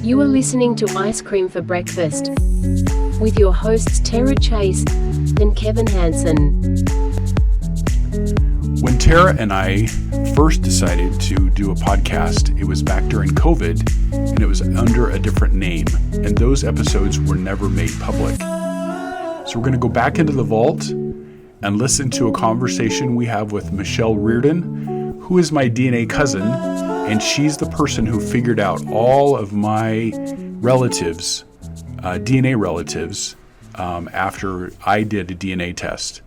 You are listening to Ice Cream for Breakfast with your hosts Tara Chase and Kevin Hansen. When Tara and I first decided to do a podcast, it was back during COVID, and it was under a different name, and those episodes were never made public. So we're going to go back into the vault and listen to a conversation we have with Michelle Reardon, who is my DNA cousin, and she's the person who figured out all of my relatives, DNA relatives, after I did a DNA test.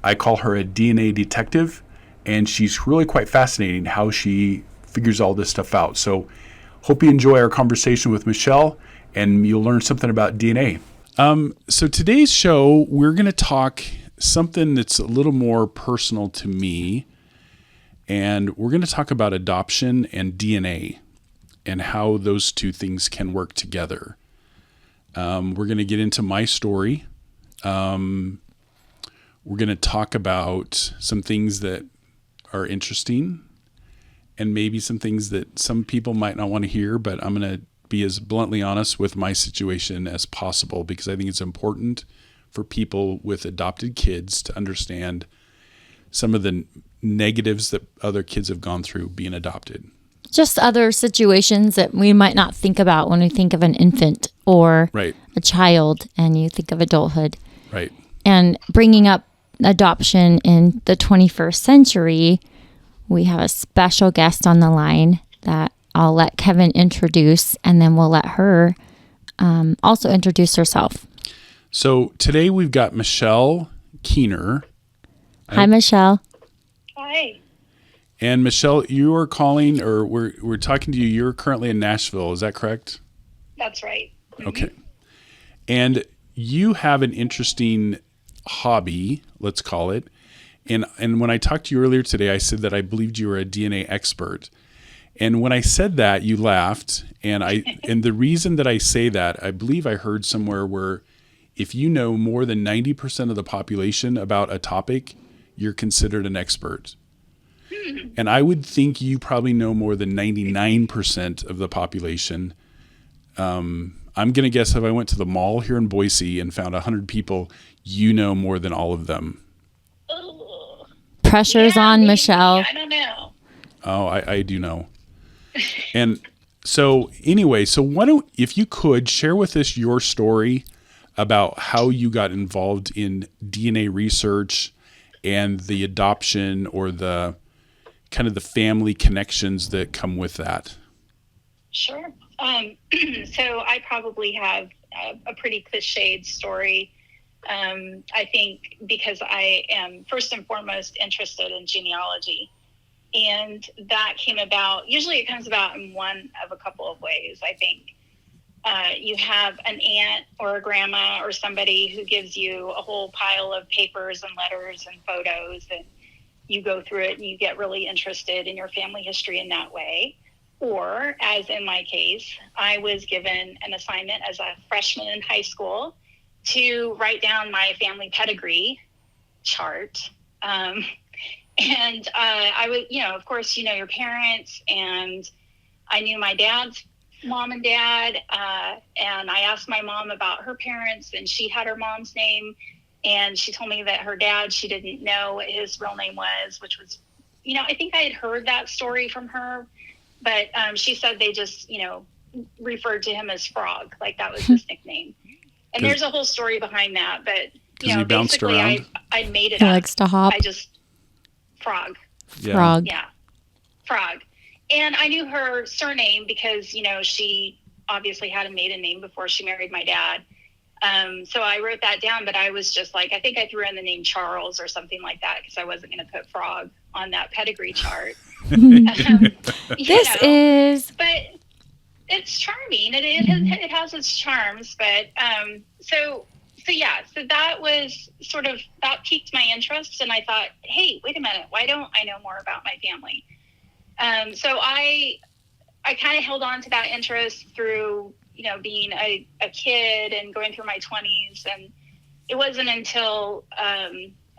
I call her a DNA detective, and she's really quite fascinating how she figures all this stuff out. So hope you enjoy our conversation with Michelle, and you'll learn something about DNA. So today's show, we're going to talk something that's a little more personal to me, and we're going to talk about adoption and DNA and how those two things can work together. We're going to get into my story. We're going to talk about some things that are interesting and maybe some things that some people might not want to hear, but I'm going to be as bluntly honest with my situation as possible because I think it's important for people with adopted kids to understand some of the negatives that other kids have gone through being adopted. Just other situations that we might not think about when we think of an infant or a child and you think of adulthood. Right. And bringing up adoption in the 21st century, we have a special guest on the line that I'll let Kevin introduce, and then we'll let her also introduce herself. So today we've got Michelle Keener. Hi, Michelle. Hi. And Michelle, you are calling, or we're talking to you. You're currently in Nashville. Is that correct? That's right. Mm-hmm. Okay. And you have an interesting hobby, let's call it. And when I talked to you earlier today, I said that I believed you were a DNA expert. And when I said that, you laughed. And and the reason that I say that, I believe I heard somewhere where if you know more than 90% of the population about a topic, you're considered an expert. And I would think you probably know more than 99% of the population. I'm going to guess if I went to the mall here in Boise and found 100 people, you know more than all of them. Pressure's on, maybe. Michelle. I don't know. Oh, I do know. And so anyway, so why don't, if you could, share with us your story about how you got involved in DNA research and the adoption or the kind of the family connections that come with that. Sure. So I probably have a pretty cliched story. I think because I am first and foremost interested in genealogy. And that came about, usually it comes about in one of a couple of ways. I think you have an aunt or a grandma or somebody who gives you a whole pile of papers and letters and photos, and you go through it and you get really interested in your family history in that way. Or, as in my case, I was given an assignment as a freshman in high school to write down my family pedigree chart. And I would, of course, your parents, and I knew my dad's mom and dad, and I asked my mom about her parents, and she had her mom's name, and she told me that her dad, she didn't know what his real name was, which was, I think I had heard that story from her, but she said they just, referred to him as Frog, like that was his nickname. And there's a whole story behind that, but, basically I made it He up. likes to hop. Frog. Yeah. Frog. Yeah. Frog. And I knew her surname because, she obviously had a maiden name before she married my dad. So I wrote that down, but I was just like, I think I threw in the name Charles or something like that because I wasn't going to put Frog on that pedigree chart. But it's charming. It has its charms, but so that was sort of, that piqued my interest, and I thought, hey, wait a minute, why don't I know more about my family? So I kind of held on to that interest through, being a kid and going through my 20s, and it wasn't until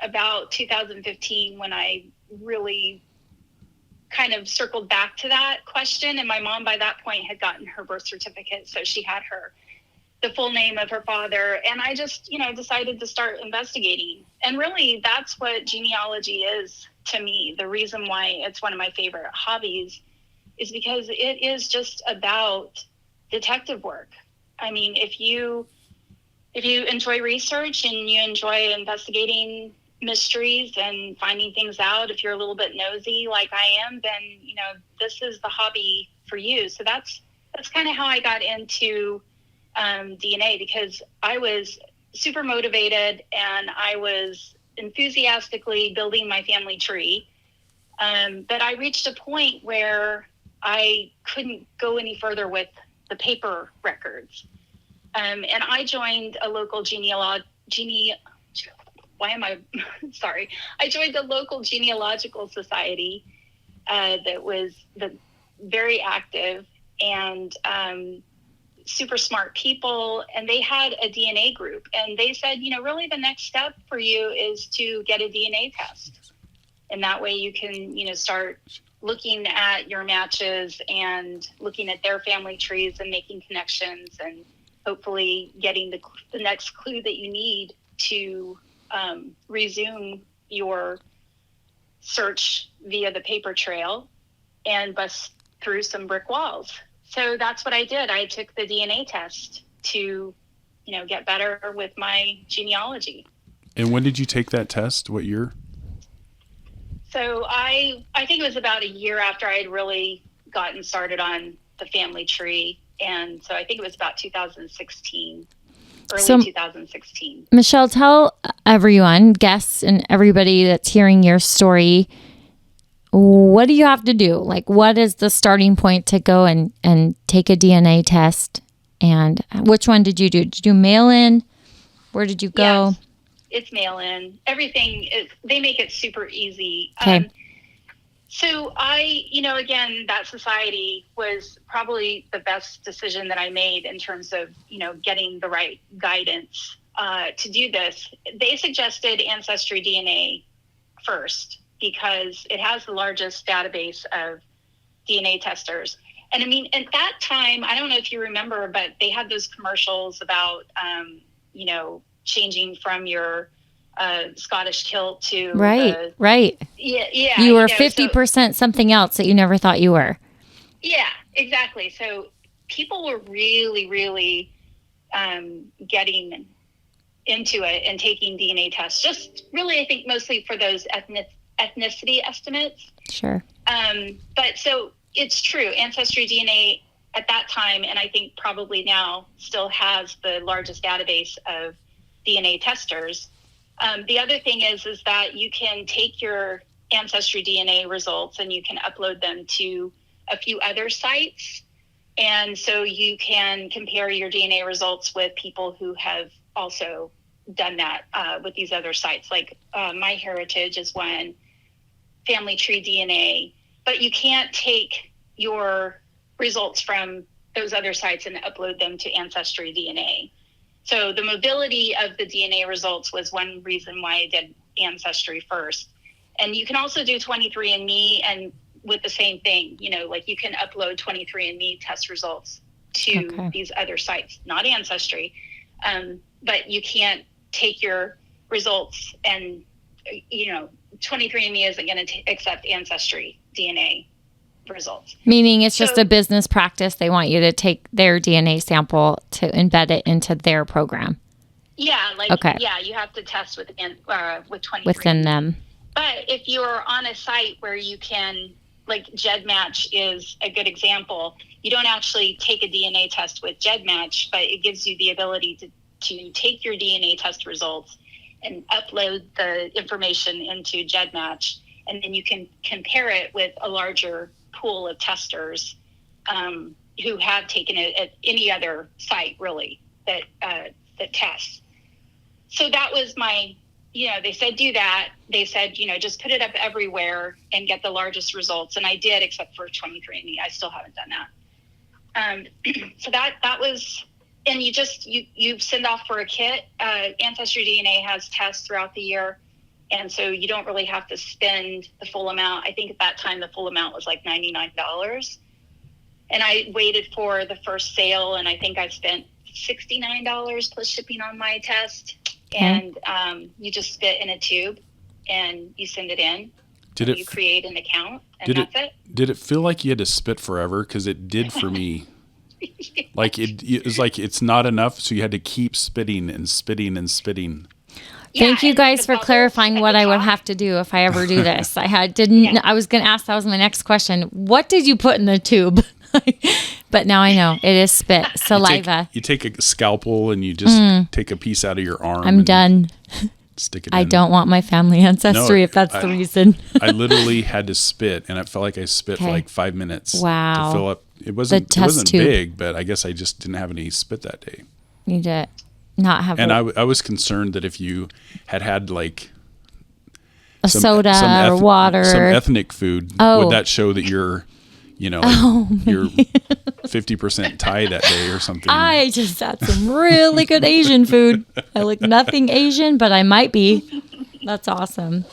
about 2015 when I really kind of circled back to that question. And my mom by that point had gotten her birth certificate. So she had the full name of her father. And I just, decided to start investigating. And really that's what genealogy is to me. The reason why it's one of my favorite hobbies is because it is just about detective work. I mean, if you enjoy research and you enjoy investigating mysteries and finding things out, if you're a little bit nosy like I am, then this is the hobby for you. So that's kind of how I got into DNA, because I was super motivated and I was enthusiastically building my family tree, but I reached a point where I couldn't go any further with the paper records, and I joined a local I joined a local genealogical society that was very active and super smart people. And they had a DNA group. And they said, really the next step for you is to get a DNA test. And that way you can, start looking at your matches and looking at their family trees and making connections and hopefully getting the next clue that you need to resume your search via the paper trail and bust through some brick walls. So that's what I did. I took the DNA test to, get better with my genealogy. And when did you take that test? What year? So I think it was about a year after I had really gotten started on the family tree. And so I think it was about 2016. Early 2016. Michelle, tell everyone, guests and everybody that's hearing your story, what do you have to do? Like, what is the starting point to go and take a DNA test? And which one did you do? Did you do mail in? Where did you go? Yes, it's mail in. Everything, they make it super easy. Okay. So I, again, that society was probably the best decision that I made in terms of, getting the right guidance to do this. They suggested Ancestry DNA first because it has the largest database of DNA testers. And I mean, at that time, I don't know if you remember, but they had those commercials about, changing from your Scottish kilt to right. Yeah. You were 50% something else that you never thought you were. Yeah, exactly. So people were really, really getting into it and taking DNA tests. Just really, I think mostly for those ethnicity estimates. Sure. But so it's true. Ancestry DNA at that time, and I think probably now, still has the largest database of DNA testers. The other thing is that you can take your Ancestry DNA results and you can upload them to a few other sites. And so you can compare your DNA results with people who have also done that with these other sites. Like MyHeritage is one, Family Tree DNA, but you can't take your results from those other sites and upload them to Ancestry DNA. So the mobility of the DNA results was one reason why I did Ancestry first. And you can also do 23andMe and with the same thing, like you can upload 23andMe test results to these other sites, not Ancestry, but you can't take your results and, 23andMe isn't going to accept Ancestry DNA results. Meaning it's just a business practice. They want you to take their DNA sample to embed it into their program. Yeah, you have to test with 23andMe. Within them. But if you're on a site where you can, like GEDmatch is a good example, you don't actually take a DNA test with GEDmatch, but it gives you the ability to take your DNA test results and upload the information into GEDmatch, and then you can compare it with a larger pool of testers who have taken it at any other site, really, that tests. So that was my, they said do that. They said, just put it up everywhere and get the largest results. And I did, except for 23andMe. I still haven't done that. So that was, and you send off for a kit. Ancestry DNA has tests throughout the year. And so you don't really have to spend the full amount. I think at that time, the full amount was like $99. And I waited for the first sale, and I think I spent $69 plus shipping on my test. Okay. And you just spit in a tube and you send it in. You create an account, and that's it. Did it feel like you had to spit forever? Because it did for me. Yes. Like it was like it's not enough, so you had to keep spitting and spitting and spitting. Thank you guys for clarifying what I would have to do if I ever do this. I was going to ask, that was my next question. What did you put in the tube? But now I know it is spit, saliva. You take a scalpel and you just take a piece out of your arm. I'm done. Stick it in. I don't want my family ancestry if that's the reason. I literally had to spit, and it felt like I spit for like 5 minutes. Wow. To fill up. It wasn't big, but I guess I just didn't have any spit that day. You did not have. And I was concerned that if you had like soda or water, some ethnic food, would that show that you're, you're 50% Thai that day or something? I just had some really good Asian food. I look nothing Asian, but I might be. That's awesome.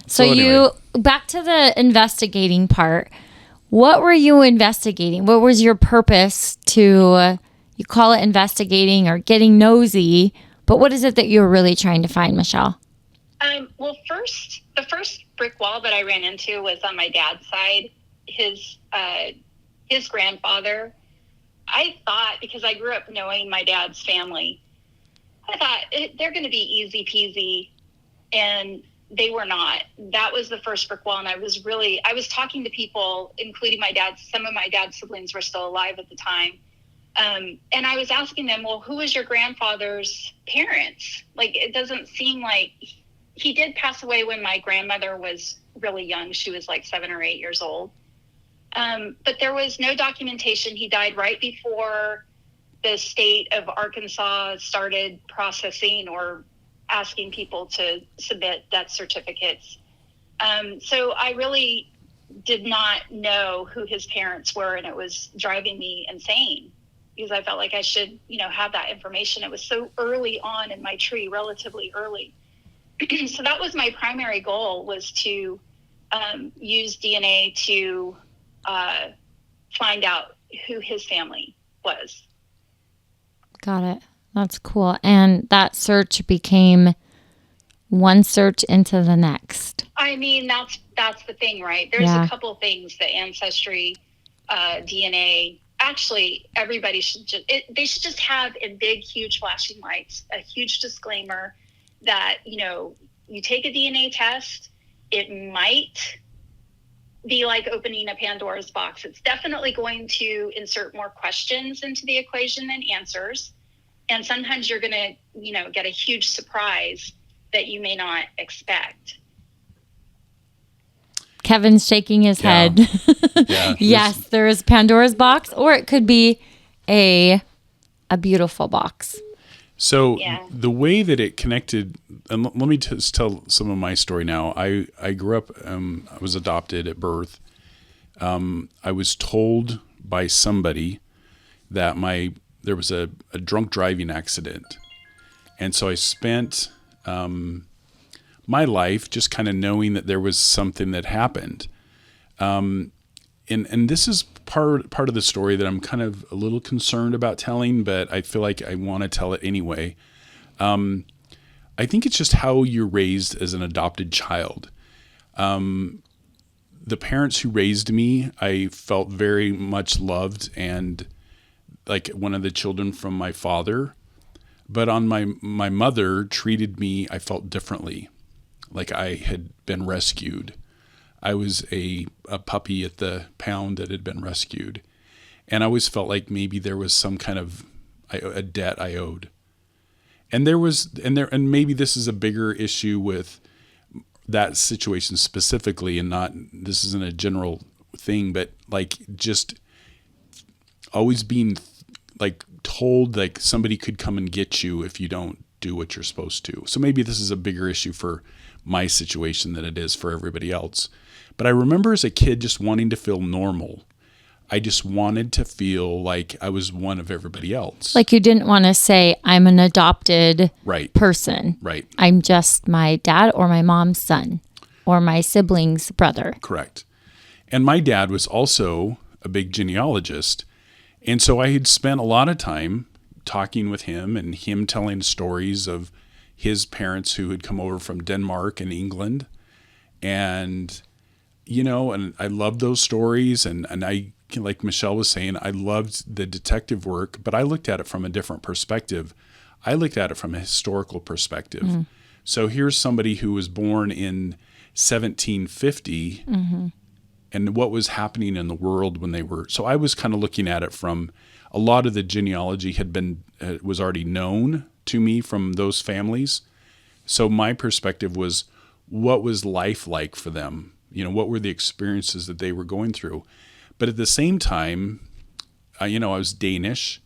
So anyway. Back to the investigating part. What were you investigating? What was your purpose to, you call it investigating or getting nosy, but what is it that you were really trying to find, Michelle? Well, the first brick wall that I ran into was on my dad's side. His grandfather, I thought, because I grew up knowing my dad's family, I thought they're going to be easy peasy, and they were not. That was the first brick wall, and I was talking to people, including some of my dad's siblings were still alive at the time, and I was asking them, well, who was your grandfather's parents? Like, it doesn't seem like he did pass away when my grandmother was really young. She was like 7 or 8 years old. But there was no documentation. He died right before the state of Arkansas started processing or asking people to submit death certificates. So I really did not know who his parents were, and it was driving me insane because I felt like I should, have that information. It was so early on in my tree, relatively early. So that was my primary goal, was to use DNA to find out who his family was. Got it. That's cool. And that search became one search into the next. I mean, that's the thing, right? There's a couple things that Ancestry, DNA, actually everybody should they should just have in big, huge flashing lights, a huge disclaimer that, you take a DNA test, it might be like opening a Pandora's box. It's definitely going to insert more questions into the equation than answers. And sometimes you're going to, get a huge surprise that you may not expect. Kevin's shaking his head. Yeah. Yes, there is Pandora's box, or it could be a beautiful box. So the way that it connected, and let me just tell some of my story now. I grew up, I was adopted at birth. I was told by somebody that there was a drunk driving accident. And so I spent my life just kind of knowing that there was something that happened. And this is part of the story that I'm kind of a little concerned about telling, but I feel like I want to tell it anyway. I think it's just how you're raised as an adopted child. The parents who raised me, I felt very much loved and like one of the children from my father. But on my mother treated me, I felt differently, like I had been rescued. I was a puppy at the pound that had been rescued. And I always felt like maybe there was some kind of a debt I owed. And maybe this is a bigger issue with that situation specifically, and this isn't a general thing, but like just always being like told like somebody could come and get you if you don't do what you're supposed to. So maybe this is a bigger issue for my situation than it is for everybody else. But I remember as a kid just wanting to feel normal. I just wanted to feel like I was one of everybody else. Like you didn't want to say, I'm an adopted Right. person. Right. I'm just my dad or my mom's son or my sibling's brother. Correct. And my dad was also a big genealogist. And so I had spent a lot of time talking with him and him telling stories of his parents who had come over from Denmark and England. And, and I loved those stories. And I, like Michelle was saying, I loved the detective work, but I looked at it from a different perspective. I looked at it from a historical perspective. Mm-hmm. So here's somebody who was born in 1750 and what was happening in the world when they were. So I was kind of looking at it from a lot of the genealogy was already known to me from those families. So my perspective was, what was life like for them? What were the experiences that they were going through? But at the same time, I was Danish.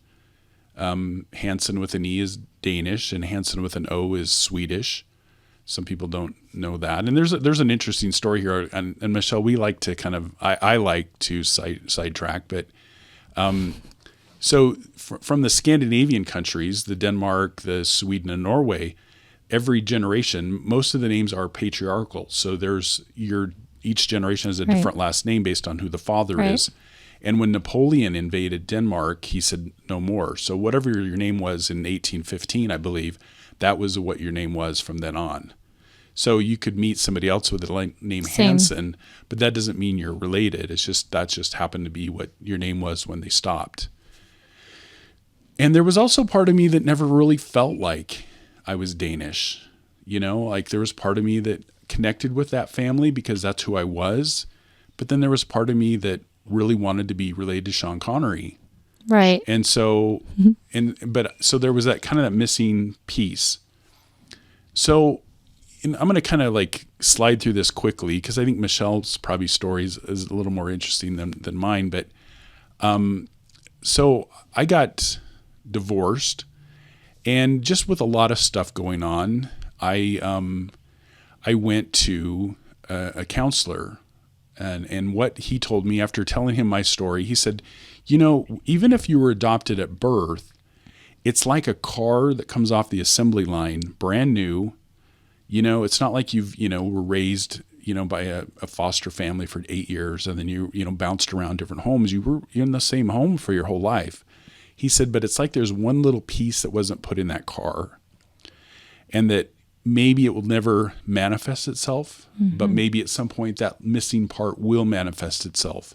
Hansen with an E is Danish, and Hansen with an O is Swedish. Some people don't know that. And there's an interesting story here. And Michelle, we like to I like to sidetrack, but so from the Scandinavian countries, the Denmark, the Sweden, and Norway, every generation, most of the names are patriarchal. So each generation has a different last name based on who the father is. And when Napoleon invaded Denmark, he said no more. So whatever your name was in 1815, I believe, that was what your name was from then on. So you could meet somebody else with the name Hansen, but that doesn't mean you're related. That just happened to be what your name was when they stopped. And there was also part of me that never really felt like I was Danish. Like there was part of me that connected with that family because that's who I was. But then there was part of me that really wanted to be related to Sean Connery. Right. And so, so there was that kind of that missing piece. So I'm going to kind of like slide through this quickly because I think Michelle's probably stories is a little more interesting than mine. But, so I got divorced, and just with a lot of stuff going on, I went to a counselor, and what he told me after telling him my story, he said, even if you were adopted at birth, it's like a car that comes off the assembly line, brand new. It's not like you've, were raised, by a foster family for 8 years and then you bounced around different homes. You're in the same home for your whole life. He said, but it's like there's one little piece that wasn't put in that car, and that maybe it will never manifest itself, but maybe at some point that missing part will manifest itself.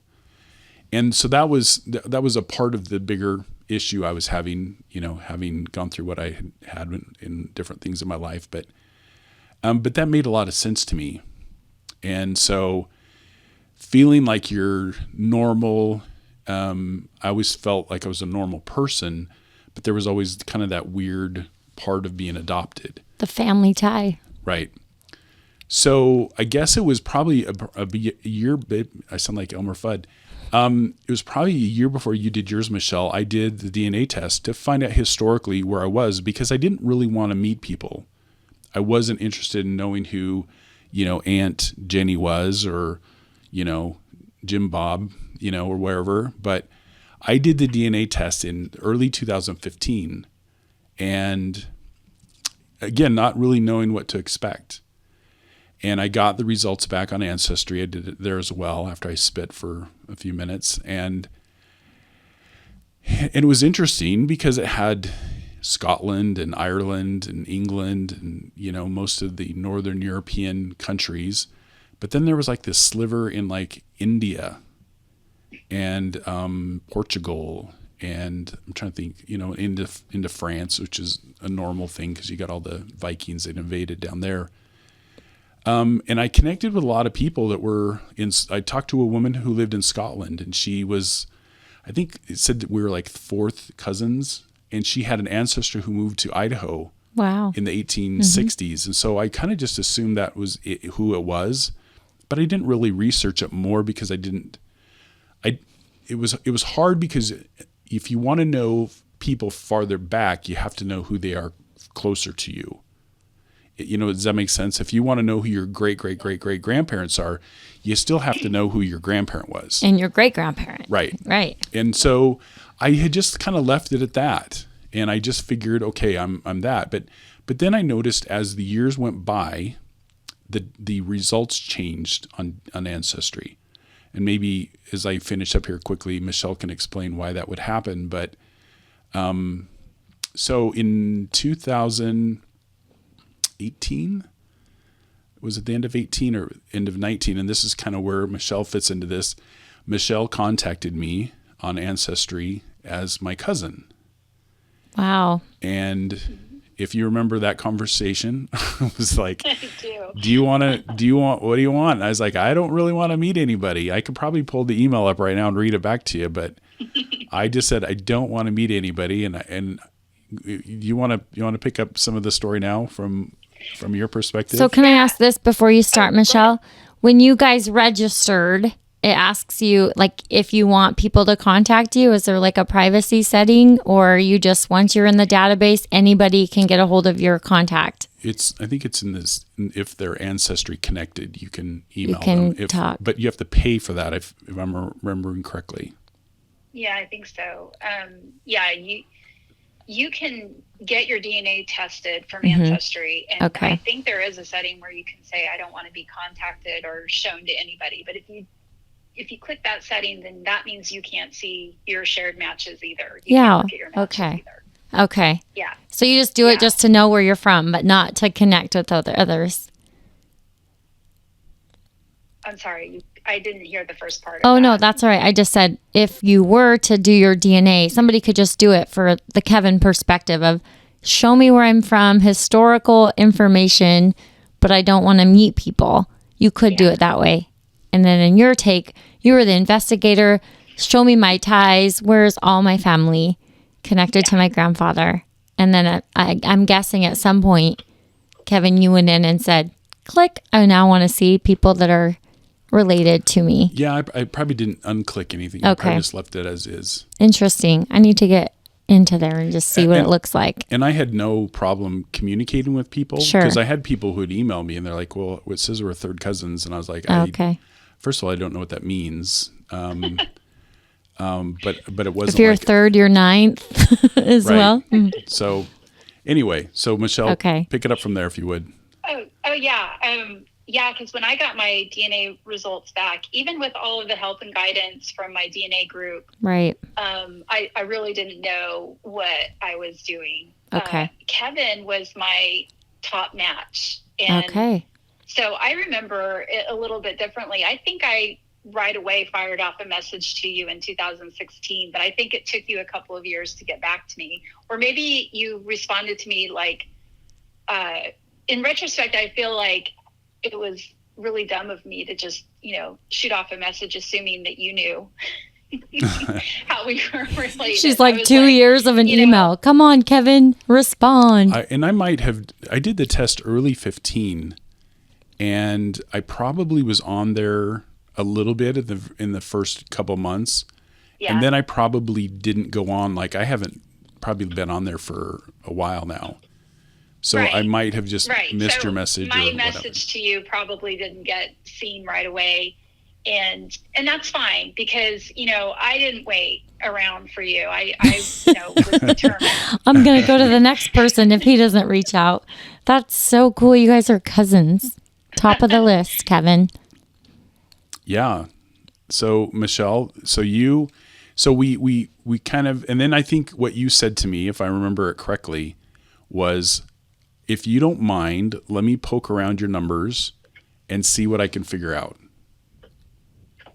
And so that was a part of the bigger issue I was having, having gone through what I had in different things in my life. But that made a lot of sense to me. And so feeling like you're normal, I always felt like I was a normal person, but there was always kind of that weird part of being adopted. The family tie. Right. So I guess it was probably a year, I sound like Elmer Fudd. It was probably a year before you did yours, Michelle. I did the DNA test to find out historically where I was, because I didn't really want to meet people. I wasn't interested in knowing who, Aunt Jenny was, or, Jim Bob, or wherever. But I did the DNA test in early 2015. And again, not really knowing what to expect. And I got the results back on Ancestry. I did it there as well after I spit for a few minutes. And it was interesting because it had Scotland and Ireland and England and, most of the Northern European countries. But then there was like this sliver in like India and Portugal, and I'm trying to think, into France, which is a normal thing because you got all the Vikings that invaded down there. And I connected with a lot of people that were I talked to a woman who lived in Scotland, and she was, I think it said that we were like fourth cousins, and she had an ancestor who moved to Idaho. Wow. In the 1860s. And so I kind of just assumed that was who it was, but I didn't really research it more because it was hard, because if you want to know people farther back, you have to know who they are closer to you. does that make sense? If you want to know who your great-great-great-great-grandparents are, you still have to know who your grandparent was. And your great-grandparent. Right. Right. And so I had just kind of left it at that. And I just figured, okay, I'm that. But then I noticed as the years went by, the results changed on Ancestry. And maybe as I finish up here quickly, Michelle can explain why that would happen. But so in 2018, was it the end of 18 or end of 19? And this is kind of where Michelle fits into this. Michelle contacted me on Ancestry as my cousin. Wow. And if you remember that conversation, it was like, I what do. do you want? And I was like, I don't really want to meet anybody. I could probably pull the email up right now and read it back to you, but I just said, I don't want to meet anybody. And you want to pick up some of the story now from your perspective? So can I ask this before you start, Michelle? When you guys registered, it asks you, like, if you want people to contact you, is there like a privacy setting, or you just, once you're in the database, anybody can get a hold of your contact? I think it's in this, if they're Ancestry connected, you can email can them. talk. But you have to pay for that if I'm remembering correctly. Yeah, I think so. Yeah, you can get your DNA tested from Ancestry, and Okay. I think there is a setting where you can say, I don't want to be contacted or shown to anybody. But if you click that setting, then that means you can't see your shared matches either. You can't look at your matches either. Okay. Yeah. So you just do it just to know where you're from, but not to connect with others. I'm sorry, I didn't hear the first part of Oh, that. no, that's all right. I just said if you were to do your DNA, somebody could just do it for the Kevin perspective of show me where I'm from, historical information, but I don't want to meet people. You could do it that way. And then in your take, you were the investigator. Show me my ties. Where's all my family connected to my grandfather? And then I'm guessing at some point, Kevin, you went in and said, click, I now want to see people that are related to me. Yeah, I probably didn't unclick anything. I probably just left it as is. Interesting. I need to get into there and just see what it looks like. And I had no problem communicating with people. Sure. Because I had people who would email me and they're like, well, it says we're third cousins. And I was like, Okay. First of all, I don't know what that means. But it wasn't. If you're like, third, you're ninth as right. well. So anyway, Michelle, Okay. pick it up from there if you would. Oh yeah. Yeah, because when I got my DNA results back, even with all of the help and guidance from my DNA group, Right. I really didn't know what I was doing. Okay. Kevin was my top match. And Okay. so I remember it a little bit differently. I think I right away fired off a message to you in 2016, but I think it took you a couple of years to get back to me. Or maybe you responded to me like, in retrospect, I feel like it was really dumb of me to just, shoot off a message assuming that you knew how we were related. She's like 2 years of an email. Come on, Kevin, respond. I did the test early 15, and I probably was on there a little bit in the first couple months. Yeah. And then I probably didn't go on. Like I haven't probably been on there for a while now. So right. I might have just missed your message. My message to you probably didn't get seen right away. And that's fine because, I didn't wait around for you. I was determined. I'm going to go to the next person if he doesn't reach out. That's so cool. You guys are cousins. Top of the list, Kevin. Yeah. So Michelle, we kind of, and then I think what you said to me, if I remember it correctly, was, if you don't mind, let me poke around your numbers and see what I can figure out.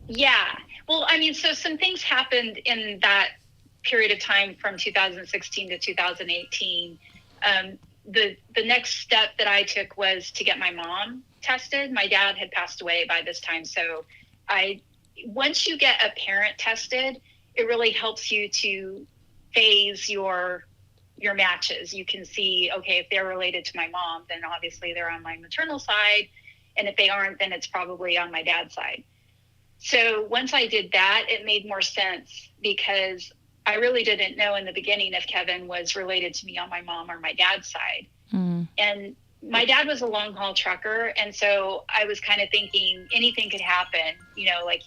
Yeah. Well, so some things happened in that period of time from 2016 to 2018. The next step that I took was to get my mom tested. My dad had passed away by this time. So once you get a parent tested, it really helps you to phase your matches. You can see, okay, if they're related to my mom, then obviously they're on my maternal side. And if they aren't, then it's probably on my dad's side. So once I did that, it made more sense because I really didn't know in the beginning if Kevin was related to me on my mom or my dad's side. And my dad was a long haul trucker. And so I was kind of thinking anything could happen, like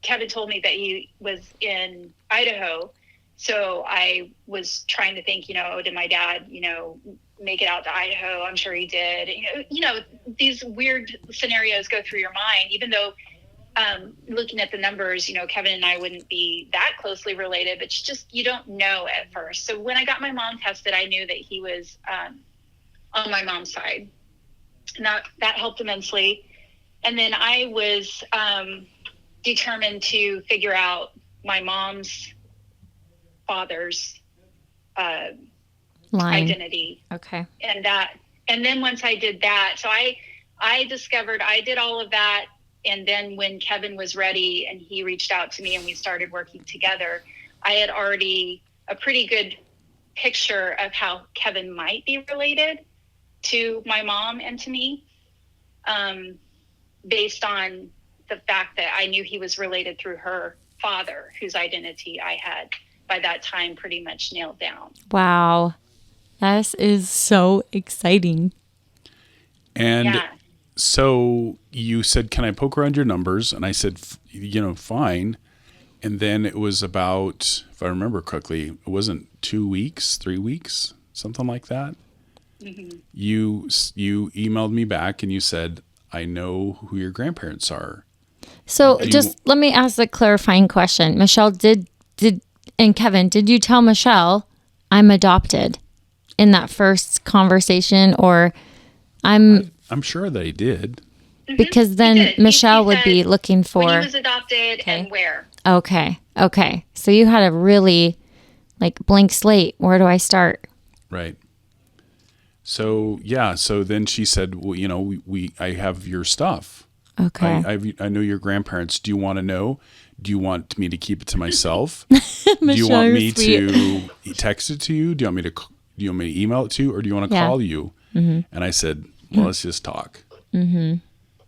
Kevin told me that he was in Idaho. So I was trying to think, did my dad, make it out to Idaho? I'm sure he did. These weird scenarios go through your mind, even though looking at the numbers, Kevin and I wouldn't be that closely related, but you don't know at first. So when I got my mom tested, I knew that he was on my mom's side, and that helped immensely. And then I was determined to figure out my mom's father's identity. Okay. And then once I did that, so I discovered I did all of that. And then when Kevin was ready and he reached out to me and we started working together, I had already a pretty good picture of how Kevin might be related to my mom and to me, based on the fact that I knew he was related through her father, whose identity I had by that time pretty much nailed down. Wow. This is so exciting. And so you said, can I poke around your numbers? And I said, fine. And then it was about, if I remember correctly, it wasn't 2 weeks, 3 weeks, something like that. Mm-hmm. You emailed me back and you said, I know who your grandparents are. So let me ask a clarifying question. Michelle, and Kevin, did you tell Michelle I'm adopted in that first conversation, or I'm sure they did. Because then Michelle would be looking for when he was adopted and where. Okay. So you had a really blank slate. Where do I start? Right. So so then she said, well, I have your stuff. Okay. I know your grandparents. Do you want to know? Do you want me to keep it to myself? Do you want me to text it to you? Do you want me to email it to you, or do you want to call you? Mm-hmm. And I said, well, let's just talk. Mm-hmm.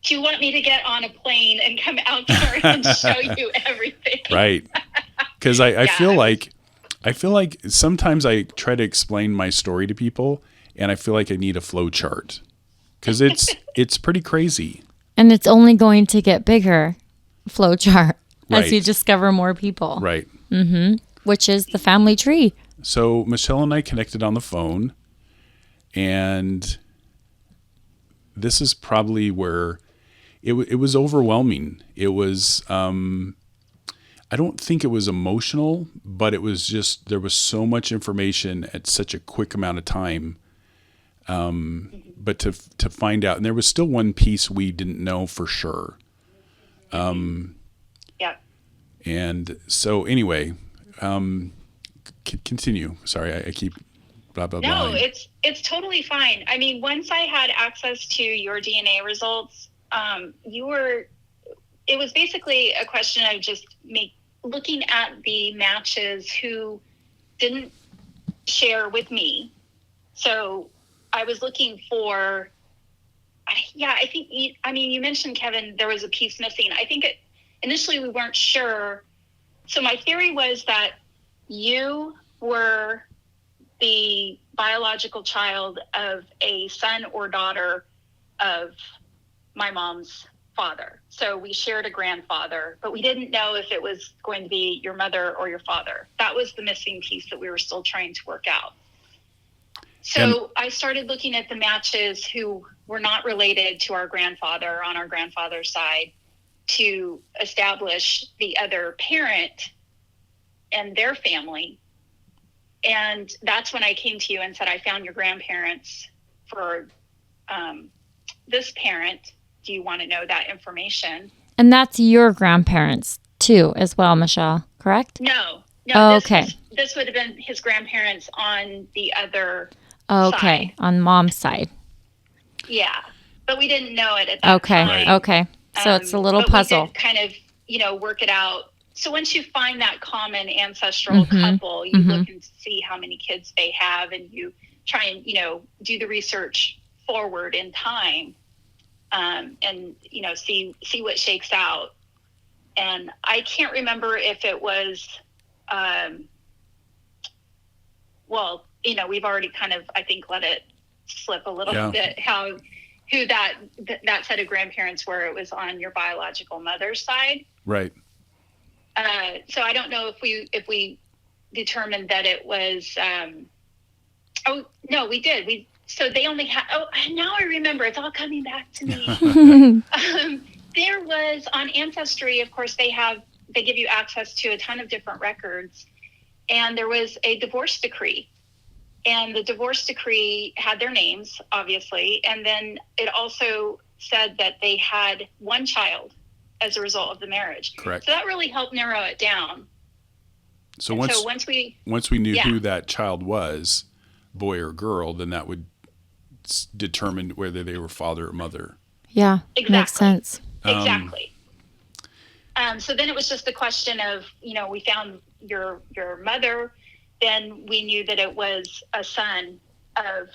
Do you want me to get on a plane and come out there and show you everything? Right. Because I feel like sometimes I try to explain my story to people, and I feel like I need a flow chart because it's pretty crazy. And it's only going to get bigger, flow chart, right, as you discover more people. Right. Mm-hmm. Which is the family tree. So Michelle and I connected on the phone, and this is probably where it was overwhelming. It was, I don't think it was emotional, but it was just, there was so much information at such a quick amount of time. But to find out, and there was still one piece we didn't know for sure. Yeah. And so anyway, continue. Sorry, I keep blah, blah, blah. No, it's totally fine. I mean, once I had access to your DNA results, it was basically a question of just looking at the matches who didn't share with me. So I was looking for, I think, you mentioned, Kevin, there was a piece missing. I think initially we weren't sure. So my theory was that you were the biological child of a son or daughter of my mom's father. So we shared a grandfather, but we didn't know if it was going to be your mother or your father. That was the missing piece that we were still trying to work out. So I started looking at the matches who were not related to our grandfather on our grandfather's side to establish the other parent and their family. And that's when I came to you and said, I found your grandparents for this parent. Do you want to know that information? And that's your grandparents too, as well, Michelle, correct? No. Oh, okay. This would have been his grandparents on the other okay, side. On mom's side. Yeah, but we didn't know it at that time. Right. Okay. So it's a little puzzle. We did kind of, work it out. So once you find that common ancestral couple, you look and see how many kids they have, and you try and, do the research forward in time, and, see what shakes out. And I can't remember if it was, we've already kind of, I think, let it slip a little Yeah. bit who that set of grandparents were. It was on your biological mother's side. Right. So I don't know if we determined that it was. Oh no, we did. So they only had. Oh, now I remember. It's all coming back to me. There was on Ancestry, of course, they give you access to a ton of different records, and there was a divorce decree, and the divorce decree had their names, obviously, and then it also said that they had one child as a result of the marriage. Correct. So that really helped narrow it down. So once we knew who that child was, boy or girl, then that would determine whether they were father or mother. Yeah, exactly. Makes sense. Exactly. So then it was just the question of, we found your mother, then we knew that it was a son of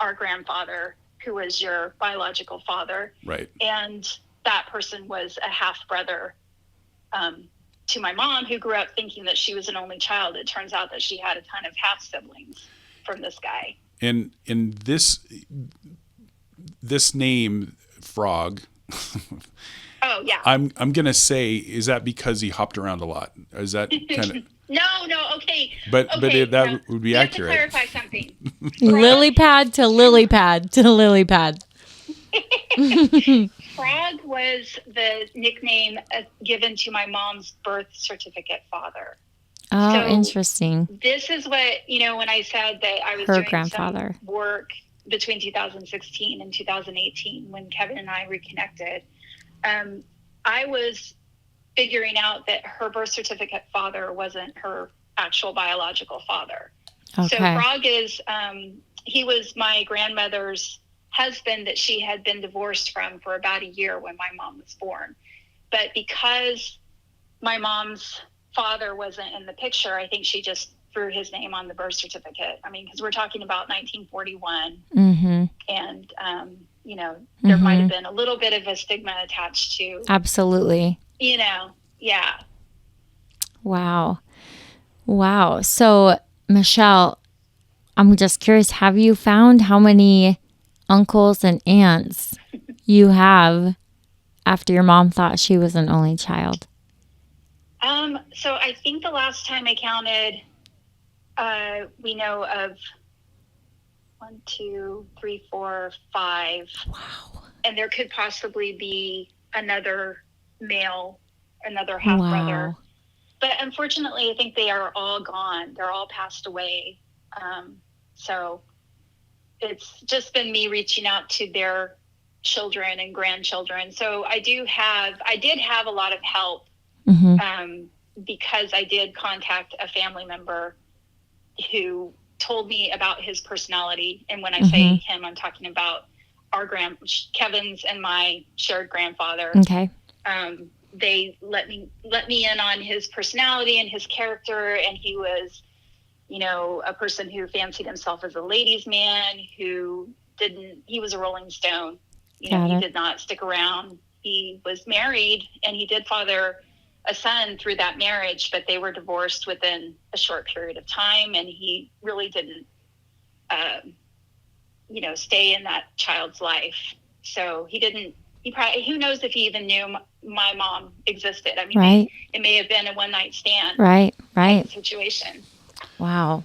our grandfather, who was your biological father. Right. And that person was a half brother to my mom, who grew up thinking that she was an only child. It turns out that she had a ton of half siblings from this guy. And in this name, Frog. Oh yeah. I'm gonna say, is that because he hopped around a lot? Is that kind of No, okay. But that would be you accurate. Have to clarify something. Lily pad to lily pad to lily pad. Frog was the nickname given to my mom's birth certificate father. Oh, So interesting. This is what, when I said that I was Her doing grandfather. some work between 2016 and 2018 when Kevin and I reconnected. I was figuring out that her birth certificate father wasn't her actual biological father. Okay. So Frog is, he was my grandmother's husband that she had been divorced from for about a year when my mom was born. But because my mom's father wasn't in the picture, I think she just threw his name on the birth certificate. I mean, because we're talking about 1941. Mm-hmm. And, there might have been a little bit of a stigma attached to. Absolutely. Yeah. Wow. So, Michelle, I'm just curious, have you found how many uncles and aunts you have after your mom thought she was an only child? So I think the last time I counted, we know of 1, 2, 3, 4, 5. Wow. And there could possibly be another male, another half brother. But unfortunately, I think they are all gone. They're all passed away. So it's just been me reaching out to their children and grandchildren. So I did have a lot of help because I did contact a family member who told me about his personality. And when I say him, I'm talking about Kevin's and my shared grandfather. Okay. They let me in on his personality and his character. And he was, a person who fancied himself as a ladies' man, he was a Rolling Stone. He did not stick around. He was married and he did father a son through that marriage, but they were divorced within a short period of time. And he really didn't, stay in that child's life. So who knows if he even knew my mom existed. I mean, right. It may have been a one night stand. Right. Situation. Wow.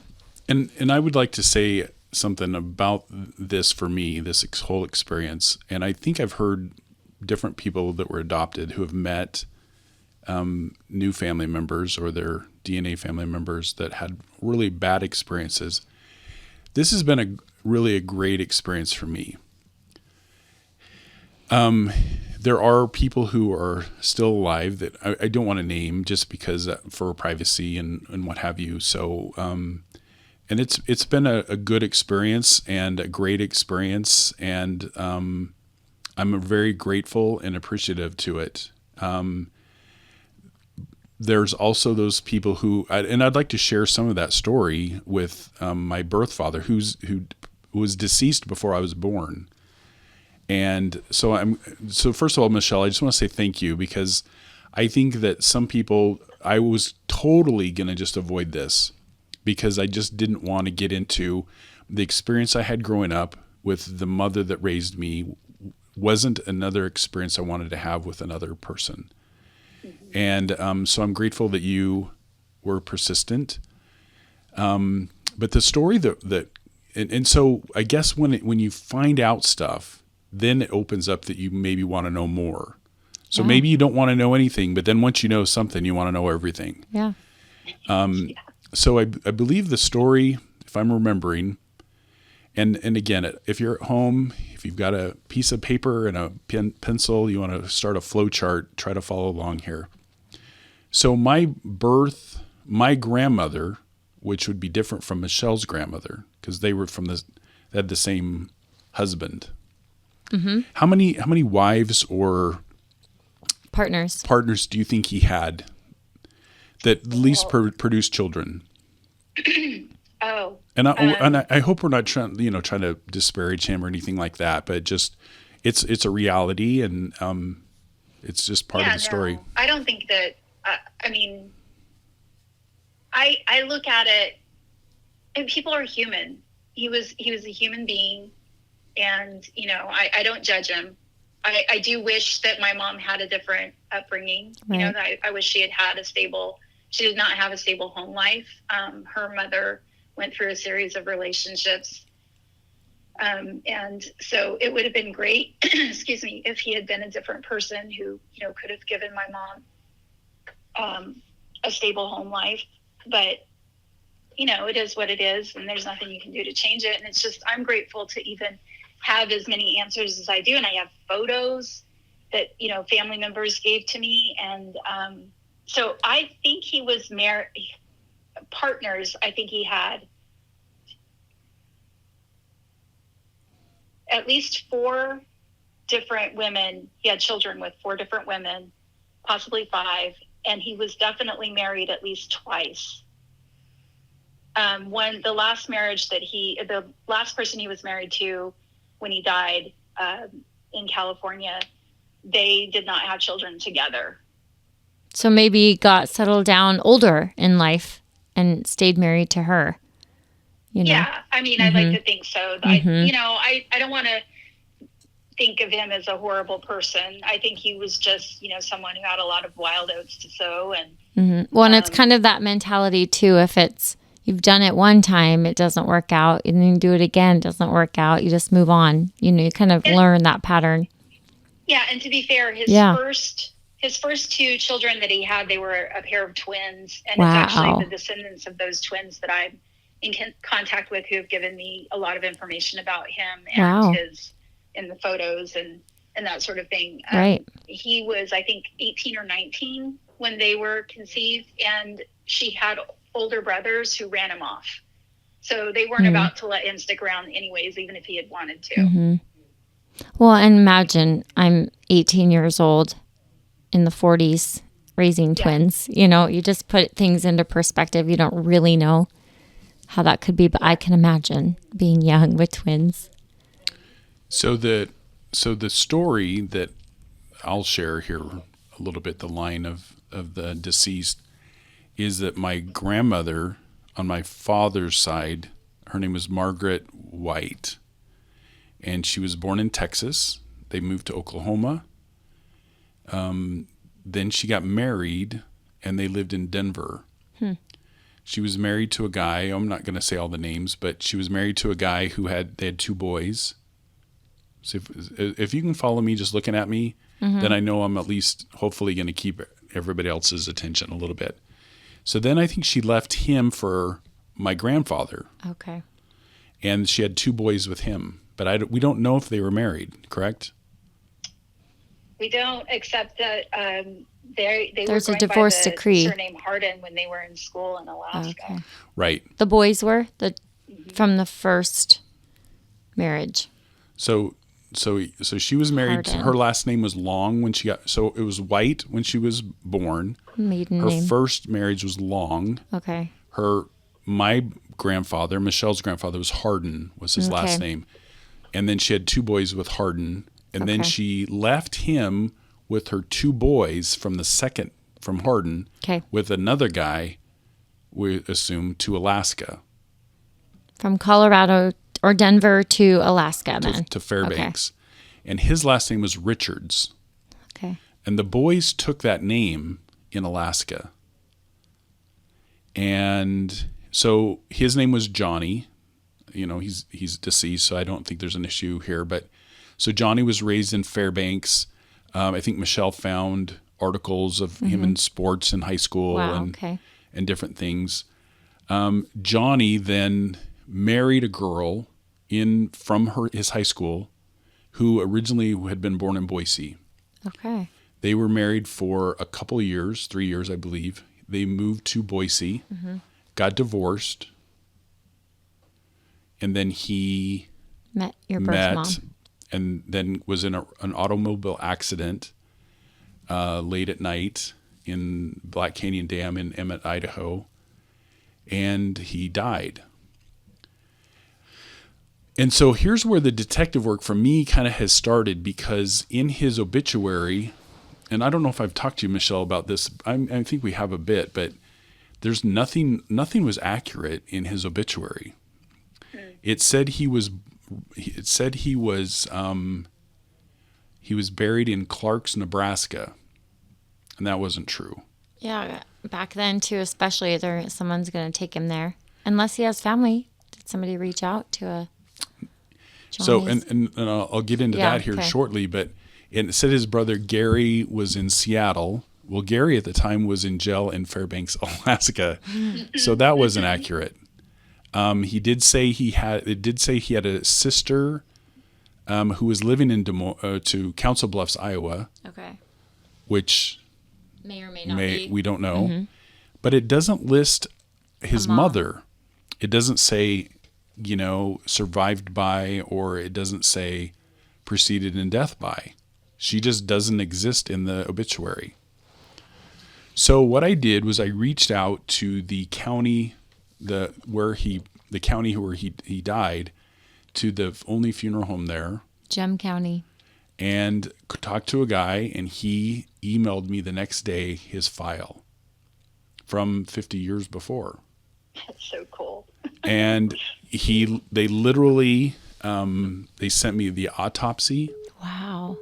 And I would like to say something about this for me, this whole experience. And I think I've heard different people that were adopted who have met new family members or their DNA family members that had really bad experiences. This has been really a great experience for me. There are people who are still alive that I don't want to name just because for privacy and what have you. So, and it's been a good experience and a great experience. And, I'm very grateful and appreciative to it. There's also those people and I'd like to share some of that story with, my birth father who was deceased before I was born. And so first of all, Michelle, I just want to say thank you because I think that some people, I was totally going to just avoid this because I just didn't want to get into the experience I had growing up with the mother that raised me wasn't another experience I wanted to have with another person. And so I'm grateful that you were persistent. But the story and so I guess when you find out stuff, then it opens up that you maybe want to know more. So maybe you don't want to know anything, but then once you know something, you want to know everything. Yeah. So I believe the story, if I'm remembering, and again, if you're at home, if you've got a piece of paper and a pencil, you want to start a flow chart, try to follow along here. So my grandmother, which would be different from Michelle's grandmother, because they had the same husband. Mm-hmm. How many wives or partners do you think he had that at least produced children? And I hope we're not trying to disparage him or anything like that, but just it's a reality, and it's just part of the story. No, I don't think that. I look at it, and people are human. He was a human being, and I don't judge him. I do wish that my mom had a different upbringing. Right. I wish she did not have a stable home life. Her mother went through a series of relationships. And so it would have been great, excuse me, if he had been a different person who, could have given my mom a stable home life. But, it is what it is, and there's nothing you can do to change it. And it's just, I'm grateful to even have as many answers as I do. And I have photos that, family members gave to me. And so I think he was partners. I think he had at least 4 different women. He had children with 4 different women, possibly 5. And he was definitely married at least twice. The last person he was married to when he died in California, they did not have children together. So maybe got settled down older in life and stayed married to her. Yeah, mm-hmm. I'd like to think so. Mm-hmm. I don't want to think of him as a horrible person. I think he was just, someone who had a lot of wild oats to sow. And mm-hmm. Well, and it's kind of that mentality too. If you've done it one time, it doesn't work out, and then you do it again, it doesn't work out, you just move on. You kind of learn that pattern. Yeah, and to be fair, his first 2 children that he had, they were a pair of twins, and It's actually the descendants of those twins that I'm in contact with, who have given me a lot of information about him and his in the photos and that sort of thing. Right. He was, I think, 18 or 19 when they were conceived, and she had older brothers who ran him off. So they weren't about to let him stick around anyways, even if he had wanted to. Mm-hmm. Well, and imagine I'm 18 years old in the 40s raising twins. You just put things into perspective. You don't really know how that could be, but I can imagine being young with twins. So the story that I'll share here a little bit, the line of the deceased, is that my grandmother on my father's side, her name was Margaret White, and she was born in Texas. They moved to Oklahoma. Then she got married, and they lived in Denver. She was married to a guy, I'm not going to say all the names, but she was married to a guy they had 2 boys. So if you can follow me just looking at me, then I know I'm at least hopefully going to keep everybody else's attention a little bit. So then I think she left him for my grandfather. Okay. And she had 2 boys with him, but we don't know if they were married, correct? We don't, except that they There's were a divorce by the decree. Surname Hardin when they were in school in Alaska. Okay. Right. The boys were from the first marriage. So she was married. Hardin. Her last name was Long when she got. So it was White when she was born. Maiden her name. first marriage was Long. Okay. My grandfather, Michelle's grandfather, was Hardin. Was his last name, and then she had 2 boys with Hardin, and then she left him with her 2 boys from Hardin. Okay. With another guy, we assume, to Alaska. From Colorado. Or Denver to Alaska then? To Fairbanks. Okay. And his last name was Richards. Okay. And the boys took that name in Alaska. And so his name was Johnny. You know, he's deceased, so I don't think there's an issue here. But so Johnny was raised in Fairbanks. I think Michelle found articles of him in sports in high school and different things. Johnny then married a girl from his high school who originally had been born in Boise. Okay. They were married for a couple of years, 3 years, I believe. They moved to Boise, got divorced, and then he met your birth mom. And then was in an automobile accident late at night in Black Canyon Dam in Emmett, Idaho, and he died. And so here's where the detective work for me kind of has started, because in his obituary, and I don't know if I've talked to you, Michelle, about this. I think we have a bit, but there's nothing was accurate in his obituary. It said he was buried in Clarks, Nebraska, and that wasn't true. Yeah, back then too, especially someone's going to take him there, unless he has family. Did somebody reach out to a Johnny's? So, and I'll get into that here shortly, but it said his brother Gary was in Seattle. Well, Gary at the time was in jail in Fairbanks, Alaska, so that wasn't accurate. It did say he had a sister who was living in to Council Bluffs, Iowa. Okay. Which may or may not be. We don't know. But it doesn't list his mother. It doesn't say, survived by, or it doesn't say preceded in death by. She just doesn't exist in the obituary. So what I did was I reached out to the county where he died, to the only funeral home there, Gem County, and talked to a guy, and he emailed me the next day his file from 50 years before. That's so cool. And they literally they sent me the autopsy. Wow.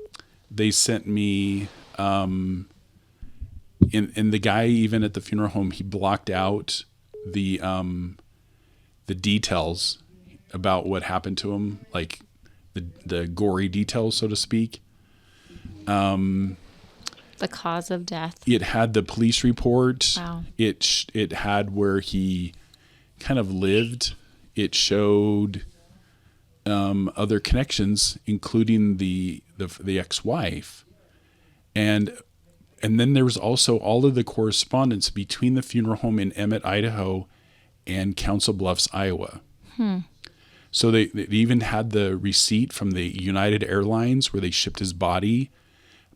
They sent me and the guy, even at the funeral home, he blocked out the details about what happened to him, like the gory details, so to speak. The cause of death. It had the police report. Wow. It had where he kind of lived. It showed other connections, including the ex-wife, and then there was also all of the correspondence between the funeral home in Emmett, Idaho, and Council Bluffs, Iowa. So they even had the receipt from the United Airlines where they shipped his body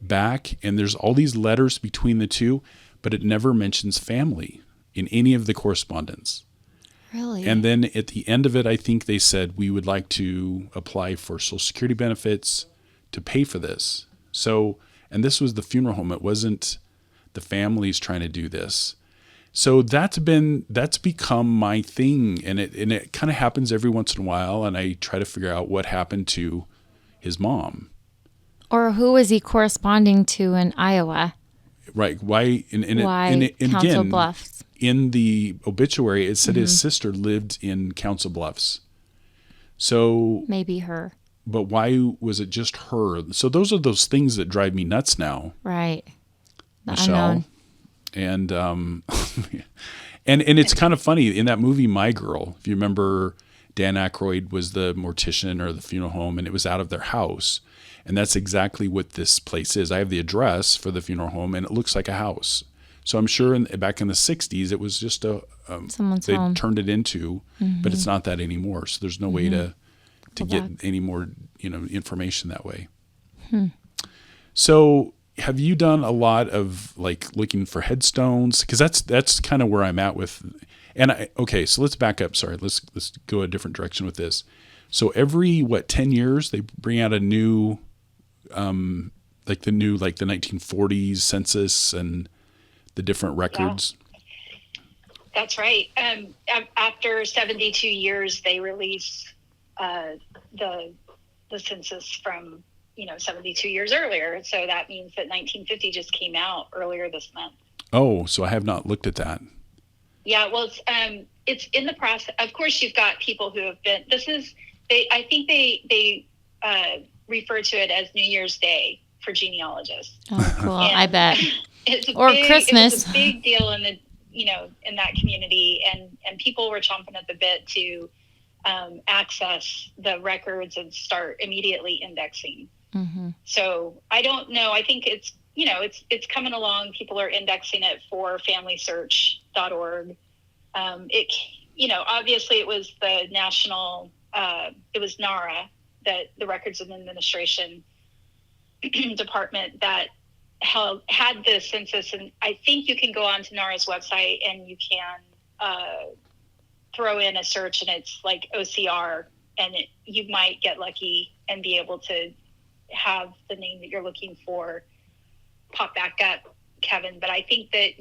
back, and there's all these letters between the two, but it never mentions family in any of the correspondence. Really? And then at the end of it, I think they said, we would like to apply for Social Security benefits to pay for this. So, and this was the funeral home. It wasn't the families trying to do this. So that's become my thing, and it kind of happens every once in a while, and I try to figure out what happened to his mom. Or who was he corresponding to in Iowa? Right. Why? Why Council Bluffs? In the obituary, it said his sister lived in Council Bluffs. So maybe her. But why was it just her? So those are those things that drive me nuts now. Right. Michelle. Unknown. And and it's kind of funny in that movie My Girl, if you remember, Dan Aykroyd was the mortician or the funeral home, and it was out of their house, and that's exactly what this place is. I have the address for the funeral home, and it looks like a house. So I'm sure back in the 60s it was just someone's they home. turned it into, but it's not that anymore. So there's no way to get any more information that way. So have you done a lot of like looking for headstones? Because that's kind of where I'm at with. And so let's back up. Sorry, let's go a different direction with this. So every 10 years they bring out a new, like the 1940s census and the different records. Yeah. That's right. After 72 years, they release the census from 72 years earlier. So that means that 1950 just came out earlier this month. Oh, so I have not looked at that. Yeah, well, it's in the process. Of course, you've got people who have been. I think they refer to it as New Year's Day for genealogists. Oh, cool. I bet. Christmas. It's a big deal in the in that community, and people were chomping at the bit to access the records and start immediately indexing. Mm-hmm. So I don't know. I think it's it's coming along. People are indexing it for FamilySearch.org. Obviously it was the national. It was NARA, that the Records and Administration Department, that had the census, and I think you can go onto NARA's website and you can throw in a search, and it's like OCR, and you might get lucky and be able to have the name that you're looking for pop back up, Kevin. But I think that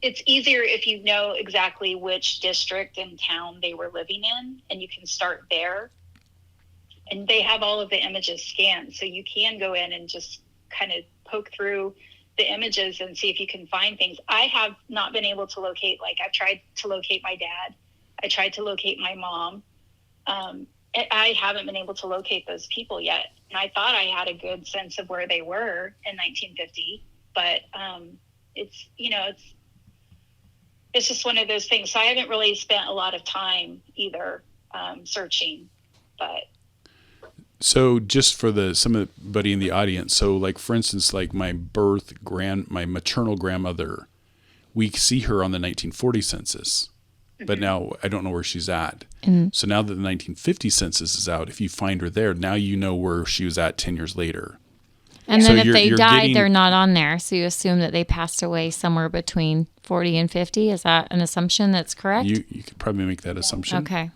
it's easier if you know exactly which district and town they were living in, and you can start there. And they have all of the images scanned, so you can go in and just kind of poke through the images and see if you can find things. I have not been able to locate, I've tried to locate my dad. I tried to locate my mom. I haven't been able to locate those people yet. And I thought I had a good sense of where they were in 1950, but it's just one of those things. So I haven't really spent a lot of time either searching, but. So just for somebody in the audience, so like for instance, like my maternal grandmother, we see her on the 1940 census, but now I don't know where she's at. So now that the 1950 census is out, if you find her there, now you know where she was at 10 years later. And then if they died, they're not on there. So you assume that they passed away somewhere between 40 and 50. Is that an assumption that's correct? You could probably make that assumption. Okay.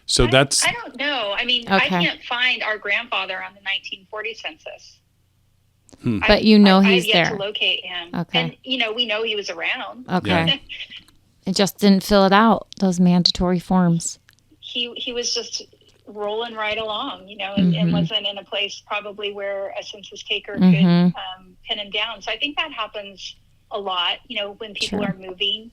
So I don't know. I mean, I can't find our grandfather on the 1940 census. But he's I've yet there. To locate him. Okay. And, we know he was around. Okay. Yeah. It just didn't fill it out, those mandatory forms. He was just rolling right along, and wasn't in a place probably where a census taker could pin him down. So I think that happens a lot, when people are moving.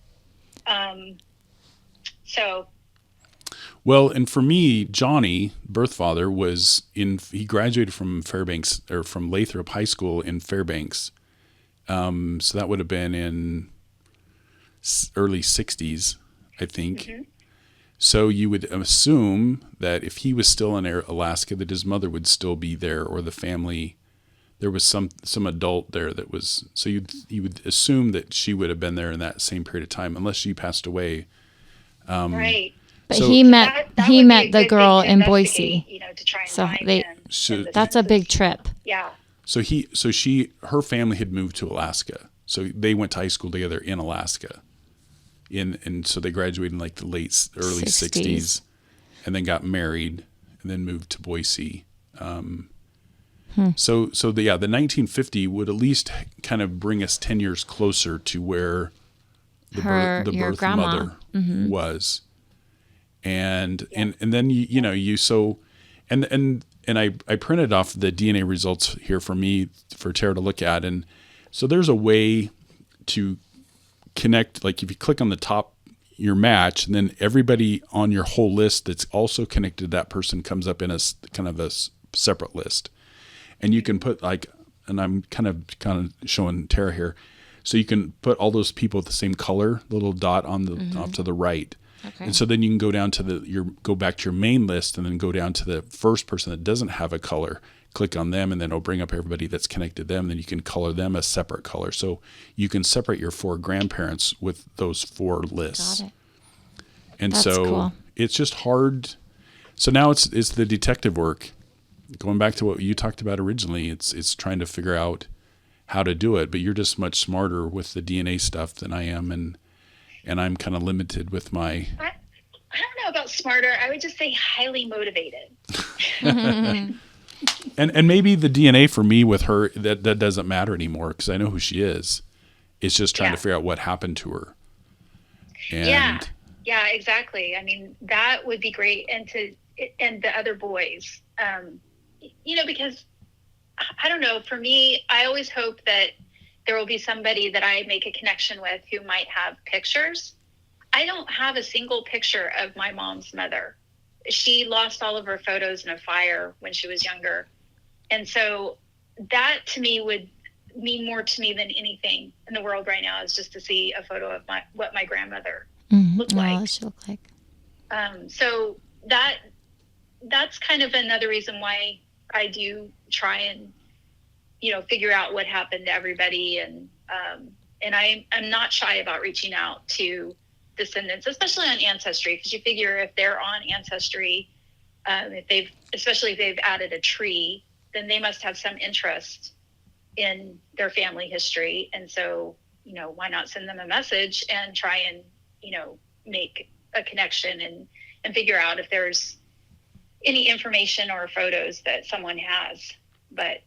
Well, and for me, Johnny, birth father, he graduated from Fairbanks, or from Lathrop High School in Fairbanks. So that would have been in early 60s, I think. Mm-hmm. So you would assume that if he was still in Alaska, that his mother would still be there, or the family, there was some adult there that was, so you would assume that she would have been there in that same period of time, unless she passed away. Right. But he met the girl in Boise. To try and so find him. That's a big trip. Yeah. So her family had moved to Alaska. So they went to high school together in Alaska. And so they graduated in like the early 60s, and then got married, and then moved to Boise. So the 1950 would at least kind of bring us 10 years closer to where the birth grandma. mother was. And then I printed off the DNA results here for Tara to look at. And so there's a way to connect, like if you click on the top, your match, and then everybody on your whole list that's also connected to that person comes up in a kind of a separate list. And you can put and I'm kind of showing Tara here. So you can put all those people with the same color, little dot on the off to the right. Okay. And so then you can go down to go back to your main list, and then go down to the first person that doesn't have a color, click on them, and then it'll bring up everybody that's connected to them. Then you can color them a separate color. So you can separate your 4 grandparents with those 4 lists. Got it. And that's so cool. It's just hard. So now it's the detective work. Going back to what you talked about originally, it's trying to figure out how to do it, but you're just much smarter with the DNA stuff than I am, and I'm kind of limited with my... I don't know about smarter. I would just say highly motivated. And maybe the DNA for me with her, that doesn't matter anymore, because I know who she is. It's just trying to figure out what happened to her. And Yeah, exactly. I mean, that would be great. And and the other boys. Because I don't know, for me, I always hope that there will be somebody that I make a connection with who might have pictures. I don't have a single picture of my mom's mother. She lost all of her photos in a fire when she was younger. And so that to me would mean more to me than anything in the world right now, is just to see a photo of what my grandmother looked like. What she looked like. So that's kind of another reason why I do try and, figure out what happened to everybody. And I'm not shy about reaching out to descendants, especially on Ancestry, because you figure if they're on Ancestry, especially if they've added a tree, then they must have some interest in their family history. And so, why not send them a message and try and, make a connection and figure out if there's any information or photos that someone has. But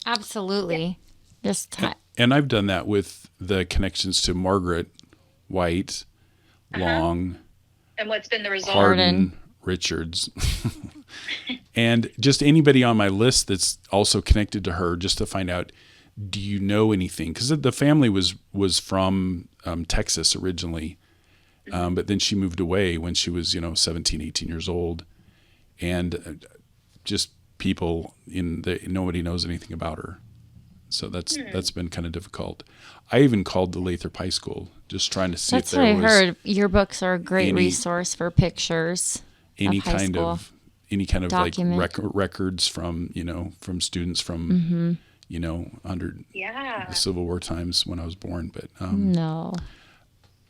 absolutely. Yeah. And I've done that with the connections to Margaret White, Long, and what's been the result? Hardin, Richards, and just anybody on my list that's also connected to her, just to find out, do you know anything? Because the family was from Texas originally, but then she moved away when she was 17, 18 years old, and just people nobody knows anything about her. So that's been kind of difficult. I even called the Lathrop High School, just trying to see if there was. That's what I heard. Your books are a great resource for pictures. Any kind of document. like records from from students from under the Civil War times when I was born. But no,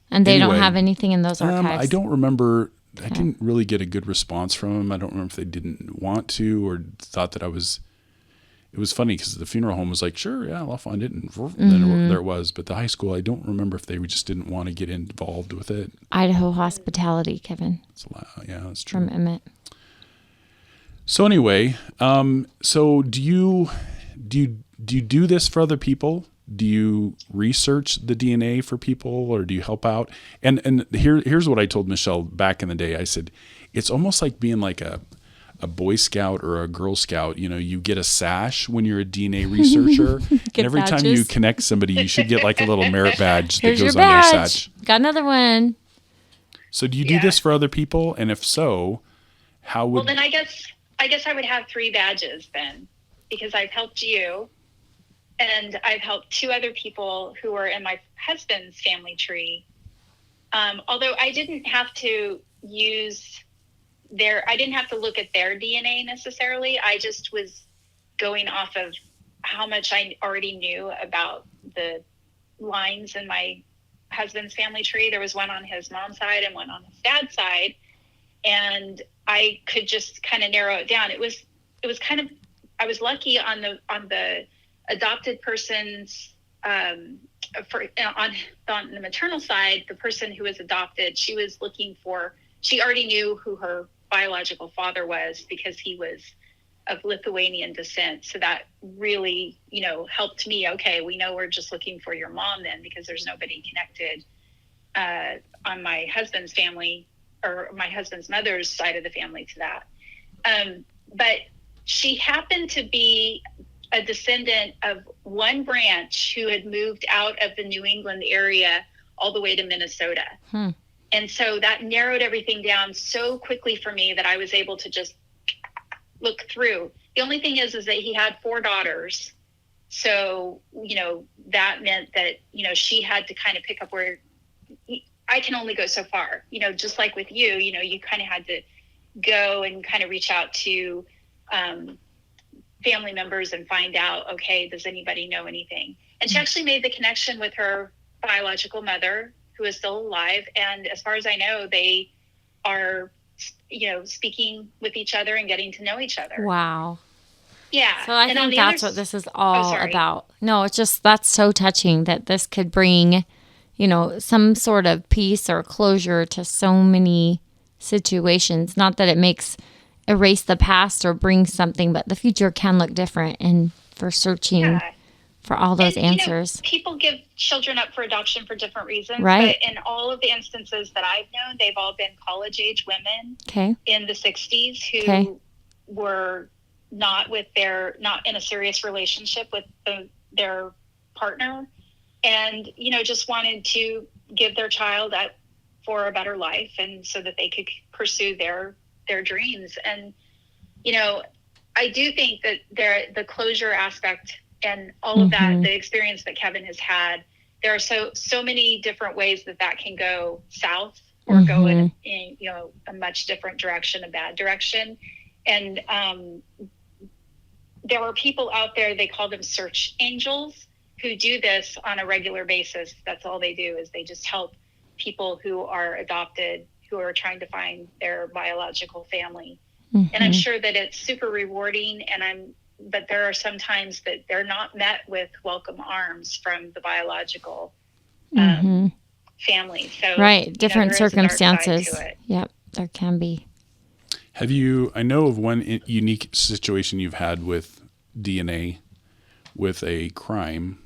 and they don't have anything in those archives. I don't remember. I didn't really get a good response from them. I don't remember if they didn't want to or thought that I was. It was funny because the funeral home was like, sure, yeah, I'll find it. And then there it was. But the high school, I don't remember if they just didn't want to get involved with it. Idaho hospitality, Kevin. Yeah, that's true. From Emmett. So anyway, so do you do this for other people? Do you research the DNA for people, or do you help out? And here's what I told Michelle back in the day. I said, it's almost like being like a Boy Scout or a Girl Scout. You get a sash when you're a DNA researcher. And every time you connect somebody, you should get like a little merit badge that goes on your sash. Got another one. So do you do this for other people? And if so, how would... Well, then I guess I would have 3 badges then, because I've helped you and I've helped 2 other people who are in my husband's family tree. Although I didn't have to I didn't have to look at their DNA necessarily. I just was going off of how much I already knew about the lines in my husband's family tree. There was one on his mom's side and one on his dad's side. And I could just kind of narrow it down. It was kind of, I was lucky on the adopted person's, on the maternal side, the person who was adopted, she already knew who her biological father was because he was of Lithuanian descent. So that really, helped me. Okay, we know we're just looking for your mom then, because there's nobody connected on my husband's family or my husband's mother's side of the family to that. But she happened to be a descendant of one branch who had moved out of the New England area all the way to Minnesota. And so that narrowed everything down so quickly for me that I was able to just look through. The only thing is that he had 4 daughters. So, that meant that, she had to kind of pick up where I can only go so far, just like with you, you kind of had to go and kind of reach out to family members and find out, okay, does anybody know anything? And she actually made the connection with her biological mother, who is still alive. And as far as I know, they are, speaking with each other and getting to know each other. Wow. Yeah. So I think that's what this is all about. No, it's just, that's so touching that this could bring, some sort of peace or closure to so many situations. Not that it erase the past or bring something, but the future can look different. And for searching for all those and, answers. People give children up for adoption for different reasons. Right. But in all of the instances that I've known, they've all been college-age women Okay. in the 60s who Okay. were not in a serious relationship with their partner, and just wanted to give their child up for a better life, and so that they could pursue their dreams. And I do think that the closure aspect and all of that, the experience that Kevin has had, there are so many different ways that can go south or go in a much different direction, a bad direction. And there are people out there, they call them search angels, who do this on a regular basis. That's all they do, is they just help people who are adopted, who are trying to find their biological family. And I'm sure that it's super rewarding, but there are some times that they're not met with welcome arms from the biological family. So right, different there is a dark side circumstances. to it. Yep, there can be. I know of one unique situation you've had with DNA with a crime.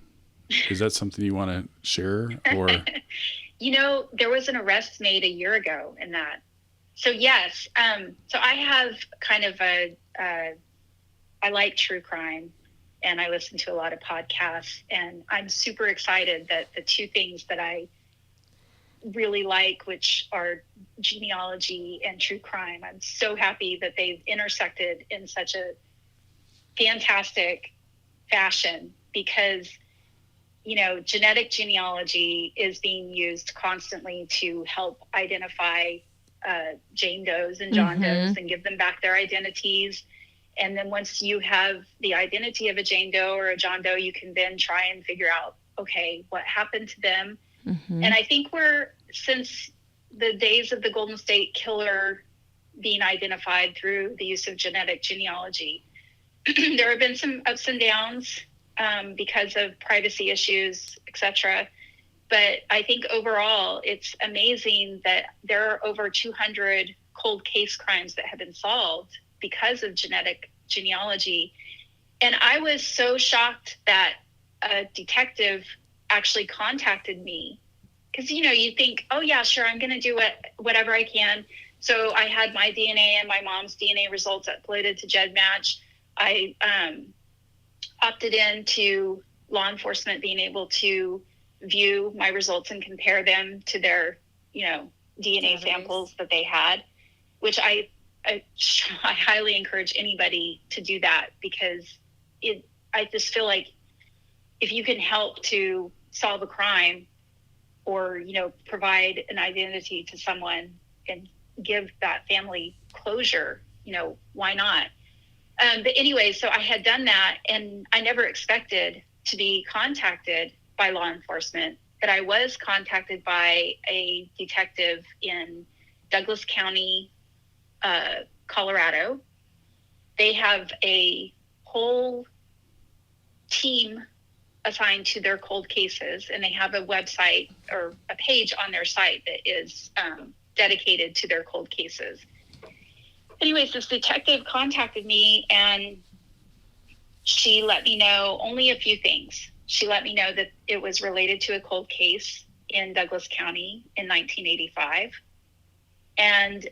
Is that something you want to share? Or there was an arrest made a year ago in that. So yes, so I have kind of I like true crime, and I listen to a lot of podcasts, and I'm super excited that the two things that I really like, which are genealogy and true crime, I'm so happy that they've intersected in such a fantastic fashion, because genetic genealogy is being used constantly to help identify Jane Does and John Does and give them back their identities. And then once you have the identity of a Jane Doe or a John Doe, you can then try and figure out, okay, what happened to them? And I think since the days of the Golden State Killer being identified through the use of genetic genealogy, there have been some ups and downs because of privacy issues, etc. But I think overall, it's amazing that there are over 200 cold case crimes that have been solved because of genetic genealogy. And I was so shocked that a detective actually contacted me, because, you think, oh yeah, sure, I'm going to do whatever I can. So I had my DNA and my mom's DNA results uploaded to GEDmatch. I opted into law enforcement being able to view my results and compare them to their, DNA samples that they had, which I highly encourage anybody to do that, because I just feel like if you can help to solve a crime or, provide an identity to someone and give that family closure, why not? But anyway, so I had done that, and I never expected to be contacted by law enforcement, but I was contacted by a detective in Douglas County, Colorado. They have a whole team assigned to their cold cases, and they have a website or a page on their site that is dedicated to their cold cases. Anyways, this detective contacted me, and she let me know only a few things. She let me know that it was related to a cold case in Douglas County in 1985. And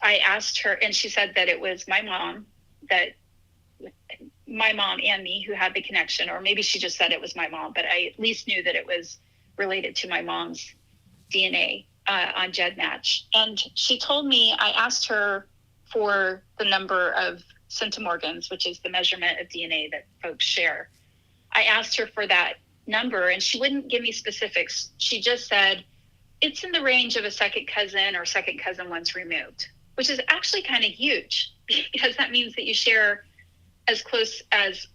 I asked her, and she said that it was my mom and me who had the connection, or maybe she just said it was my mom, but I at least knew that it was related to my mom's DNA on GEDmatch. And she told me, I asked her for the number of centimorgans, which is the measurement of DNA that folks share. I asked her for that number, and she wouldn't give me specifics. She just said, it's in the range of a second cousin or second cousin once removed, which is actually kind of huge, because that means that you share as close as,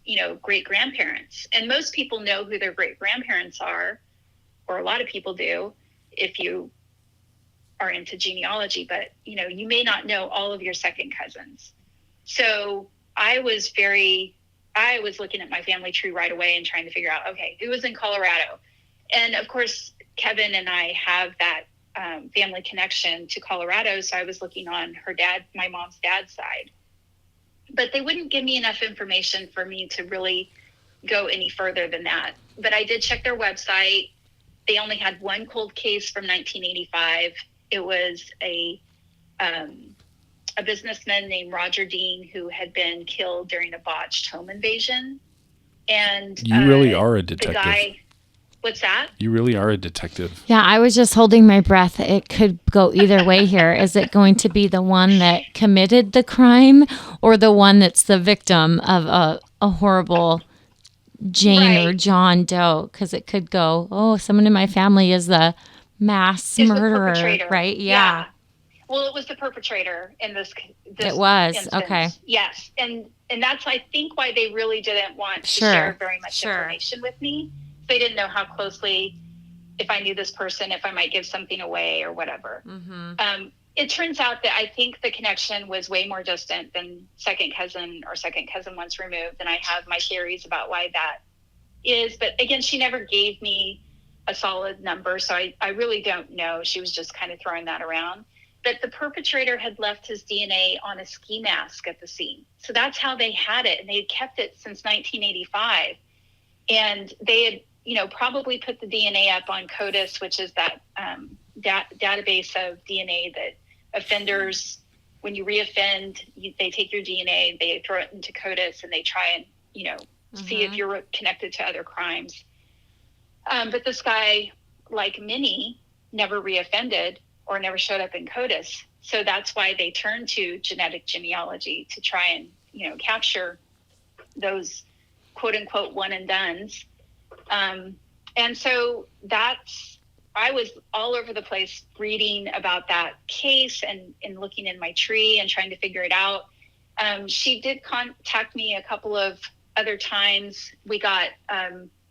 great grandparents. And most people know who their great grandparents are, or a lot of people do, if you are into genealogy, but you may not know all of your second cousins. So I was looking at my family tree right away and trying to figure out, okay, who was in Colorado? And of course, Kevin and I have that family connection to Colorado. So I was looking on my mom's dad's side, but they wouldn't give me enough information for me to really go any further than that. But I did check their website. They only had one cold case from 1985. It was a businessman named Roger Dean who had been killed during a botched home invasion. And you really are a detective. The guy, what's that? You really are a detective. Yeah, I was just holding my breath. It could go either way here. Is it going to be the one that committed the crime or the one that's the victim of a horrible Jane or John Doe? Because it could go, oh, someone in my family is the mass murderer, right? Yeah. Well, it was the perpetrator in this it was instance. Okay. Yes, and that's I think why they really didn't want to share very much information with me. They didn't know how closely, if I knew this person, if I might give something away or whatever. Mm-hmm. It turns out that I think the connection was way more distant than second cousin once removed, and I have my theories about why that is. But again, she never gave me a solid number, so I really don't know. She was just kind of throwing that around. But the perpetrator had left his DNA on a ski mask at the scene. So that's how they had it. And they had kept it since 1985. And they had, probably put the DNA up on CODIS, which is that database of DNA that offenders, when you reoffend, they take your DNA, they throw it into CODIS, and they try and, see if you're connected to other crimes. But this guy, like many, never reoffended or never showed up in CODIS. So that's why they turned to genetic genealogy to try and, capture those quote unquote one and dones. And so I was all over the place reading about that case and looking in my tree and trying to figure it out. She did contact me a couple of other times. We got,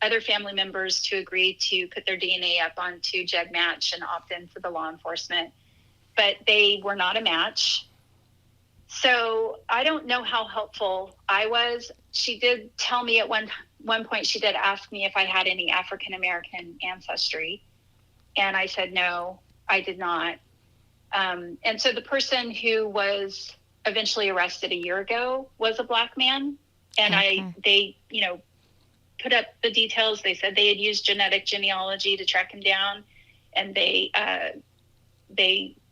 other family members to agree to put their DNA up onto GEDmatch and opt in for the law enforcement, but they were not a match. So I don't know how helpful I was. She did tell me at one point, she did ask me if I had any African-American ancestry. And I said, no, I did not. And so the person who was eventually arrested a year ago was a Black man. And they put up the details. They said they had used genetic genealogy to track him down, and they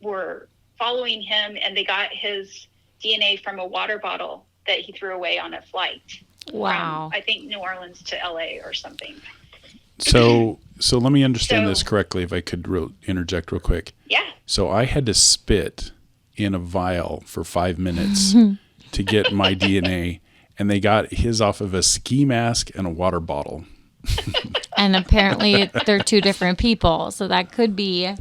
were following him, and they got his DNA from a water bottle that he threw away on a flight. Wow. From, I think, New Orleans to LA or something. So let me understand this correctly, if I could interject real quick. Yeah. So I had to spit in a vial for 5 minutes to get my DNA. And they got his off of a ski mask and a water bottle. And apparently they're two different people. So that could be,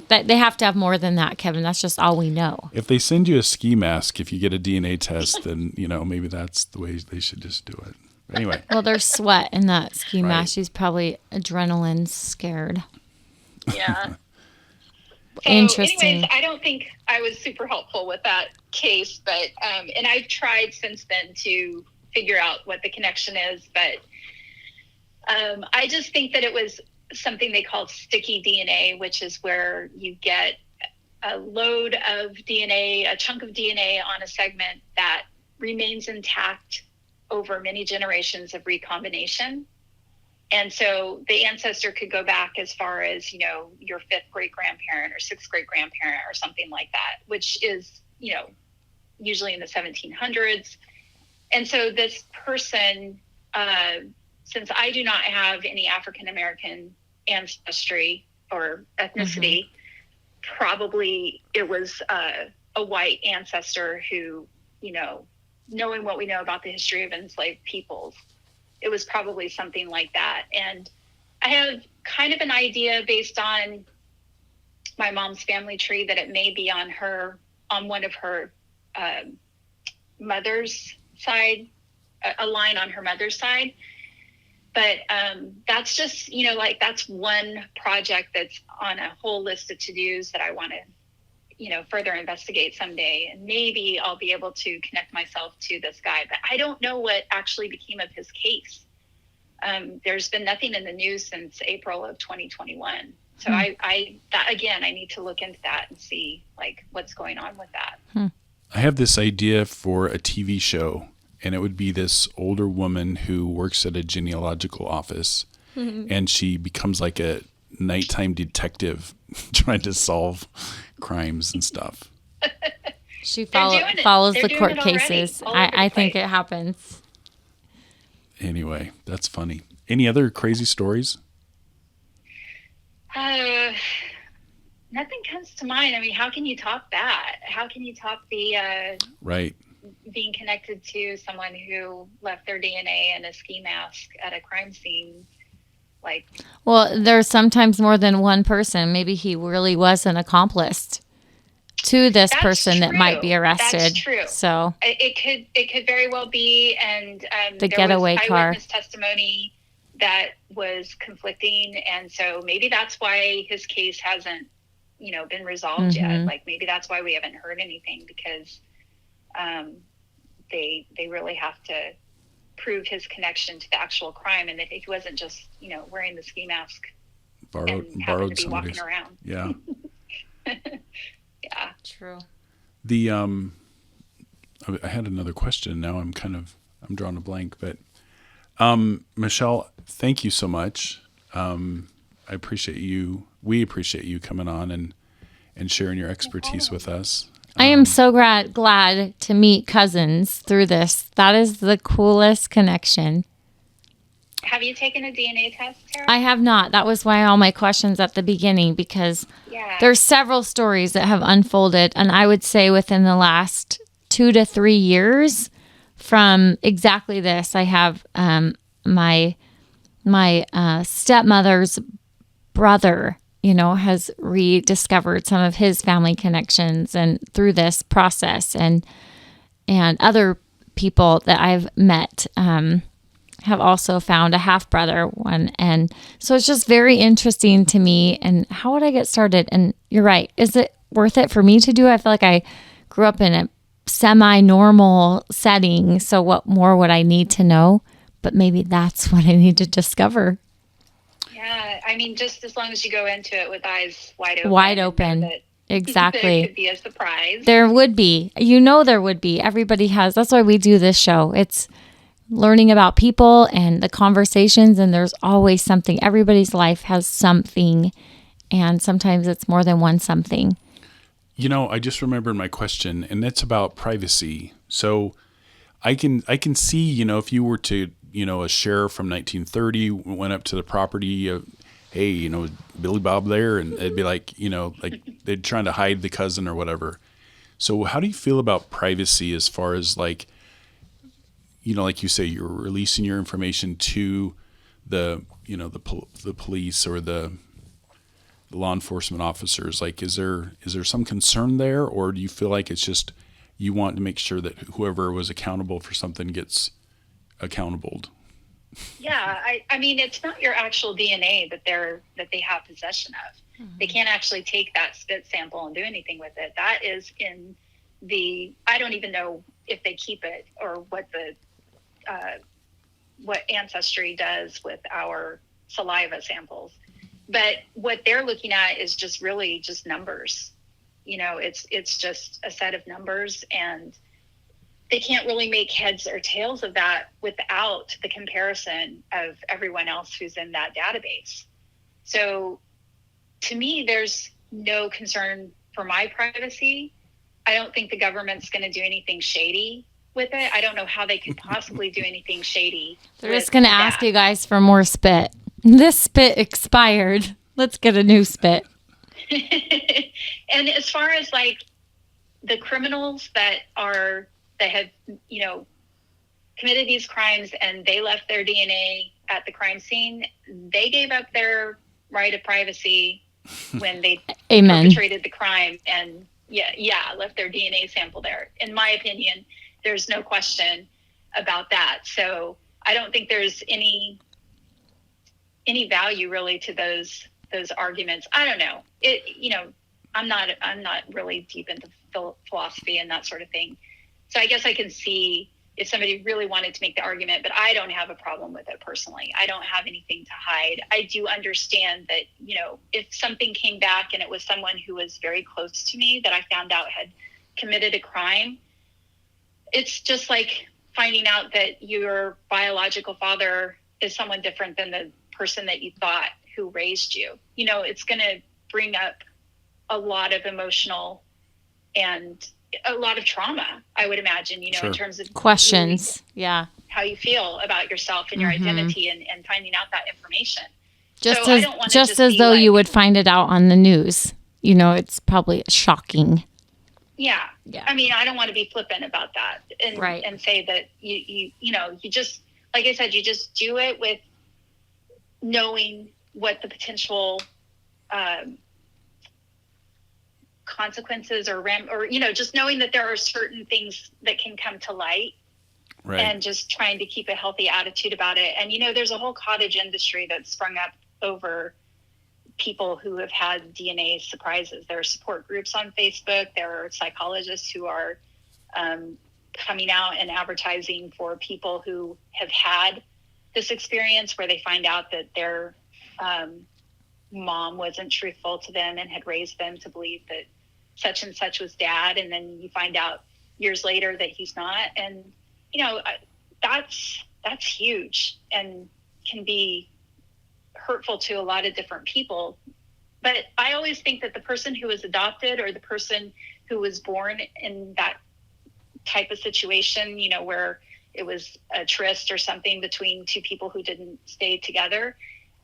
that they have to have more than that, Kevin. That's just all we know. If they send you a ski mask, if you get a DNA test, then, maybe that's the way they should just do it. Anyway. Well, there's sweat in that ski mask. She's probably adrenaline scared. Yeah. So interesting. Anyways, I don't think I was super helpful with that case, but and I've tried since then to figure out what the connection is, but I just think that it was something they called sticky DNA, which is where you get a load of DNA, a chunk of DNA on a segment that remains intact over many generations of recombination. And so the ancestor could go back as far as, your fifth great grandparent or sixth great grandparent or something like that, which is, usually in the 1700s. And so this person, since I do not have any African-American ancestry or ethnicity, probably it was a white ancestor who, knowing what we know about the history of enslaved peoples, it was probably something like that. And I have kind of an idea based on my mom's family tree that it may be on one of her mother's side, a line on her mother's side. But that's just, that's one project that's on a whole list of to-dos that I want to, further investigate someday. And maybe I'll be able to connect myself to this guy. But I don't know what actually became of his case. There's been nothing in the news since April of 2021. So I need to look into that and see what's going on with that. I have this idea for a TV show, and it would be this older woman who works at a genealogical office, and she becomes like a nighttime detective trying to solve crimes and stuff. She doing it. follows They're the doing court it already, cases. all over the I think place. it happens. Anyway, that's funny. Any other crazy stories? Nothing comes to mind. I mean, how can you top that? How can you top the Right. being connected to someone who left their DNA in a ski mask at a crime scene? Like, Well, there's sometimes more than one person. Maybe he really was an accomplice to this That's person that might be true. arrested. That's true. So it could very well be. And The there getaway was car. eyewitness testimony that was conflicting, and so maybe that's why his case hasn't, been resolved yet. Like, maybe that's why we haven't heard anything, because they really have to prove his connection to the actual crime, and that he wasn't just wearing the ski mask and happened Borrowed to be walking somebody's. around. Yeah. Yeah. true. The I had another question. Now I'm drawing a blank, but Michelle, thank you so much. I appreciate you. We appreciate you coming on and sharing your expertise with us. I am so glad to meet cousins through this. That is the coolest connection. Have you taken a DNA test, Tara? I have not. That was why all my questions at the beginning, because Yeah. there's several stories that have unfolded, and I would say within the last 2 to 3 years from exactly this. I have my stepmother's brother, has rediscovered some of his family connections, and through this process, and other people that I've met have also found a half brother one, and so it's just very interesting to me. And how would I get started? And you're right, is it worth it for me to do? I feel like I grew up in a semi-normal setting, so what more would I need to know? But maybe that's what I need to discover. Yeah, I mean, just as long as you go into it with eyes wide open. Wide and know open. that Exactly. There could be a surprise. There would be. There would be. Everybody has. That's why we do this show. It's learning about people and the conversations, and there's always something. Everybody's life has something, and sometimes it's more than one something. I just remembered my question, and that's about privacy. So I can see, if you were to, a sheriff from 1930 went up to the property of, hey, Billy Bob there, and it'd be like, like they're trying to hide the cousin or whatever. So how do you feel about privacy as far as like, like you say, you're releasing your information to the, the police or the law enforcement officers? Like, is there some concern there, or do you feel like it's just you want to make sure that whoever was accountable for something gets accountable? Yeah, I mean, it's not your actual DNA that they have possession of. Mm-hmm. They can't actually take that spit sample and do anything with it. That is in I don't even know if they keep it or what Ancestry does with our saliva samples. But what they're looking at is just really just numbers. It's just a set of numbers, and they can't really make heads or tails of that without the comparison of everyone else who's in that database. So to me, there's no concern for my privacy. I don't think the government's going to do anything shady with it. I don't know how they could possibly do anything shady. They're just going to ask you guys for more spit. This spit expired. Let's get a new spit. And as far as like the criminals that have, committed these crimes and they left their DNA at the crime scene, they gave up their right of privacy when they Amen. Perpetrated the crime and left their DNA sample there. In my opinion, there's no question about that. So I don't think there's any value really to those arguments. I don't know. I'm not really deep into philosophy and that sort of thing. So I guess I can see if somebody really wanted to make the argument, but I don't have a problem with it personally. I don't have anything to hide. I do understand that, if something came back and it was someone who was very close to me that I found out had committed a crime, it's just like finding out that your biological father is someone different than the person that you thought who raised you. You know, it's going to bring up a lot of emotional and a lot of trauma, I would imagine, you know, in terms of questions. Yeah. How you feel about yourself and your identity and finding out that information. Just so as, I don't want just as though you would find it out on the news. You know, it's probably shocking. Yeah. I mean, I don't want to be flippant about that and say that you know, you just, like I said, you just do it with knowing what the potential consequences or you know, just knowing that there are certain things that can come to light, and just trying to keep a healthy attitude about it. And, you know, there's a whole cottage industry that's sprung up over people who have had DNA surprises. There are support groups on Facebook. There are psychologists who are coming out and advertising for people who have had this experience where they find out that their mom wasn't truthful to them and had raised them to believe that such and such was dad. And then you find out years later that he's not. And, you know, that's huge and can be hurtful to a lot of different people. But I always think that the person who was adopted or the person who was born in that type of situation, you know, where it was a tryst or something between two people who didn't stay together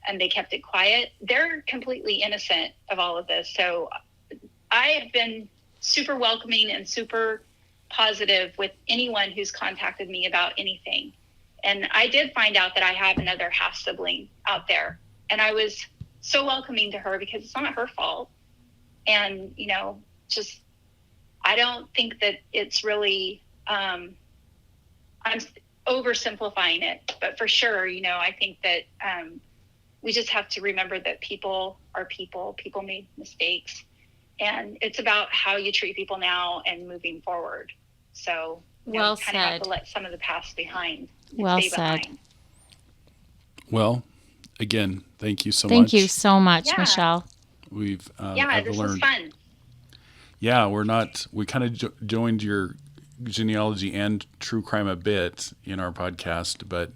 and they kept it quiet, they're completely innocent of all of this. So I have been super welcoming and super positive with anyone who's contacted me about anything. And I did find out that I have another half sibling out there. And I was so welcoming to her because it's not her fault. And, you know, just, I don't think that it's really, I'm oversimplifying it, but for sure, you know, I think that we just have to remember that people are people made mistakes, and it's about how you treat people now and moving forward. So you know, you kind of have to let some of the past behind. Well stay said. behind. Well, again, thank you so much. Thank you so much, Michelle. We've this was fun. Yeah, we kind of joined your genealogy and true crime a bit in our podcast, but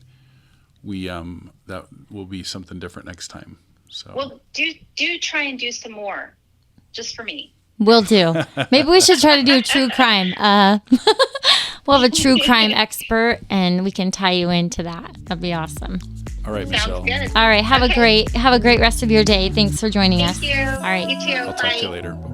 we that will be something different next time. So Well, do try and do some more, just for me. Will do. Maybe we should try to do a true crime. We'll have a true crime expert, and we can tie you into that. That'd be awesome. all right, Sounds Michelle. good. All right. Have a great rest of your day. Thanks for joining us. Thank you. All right. You too. I'll talk to you later.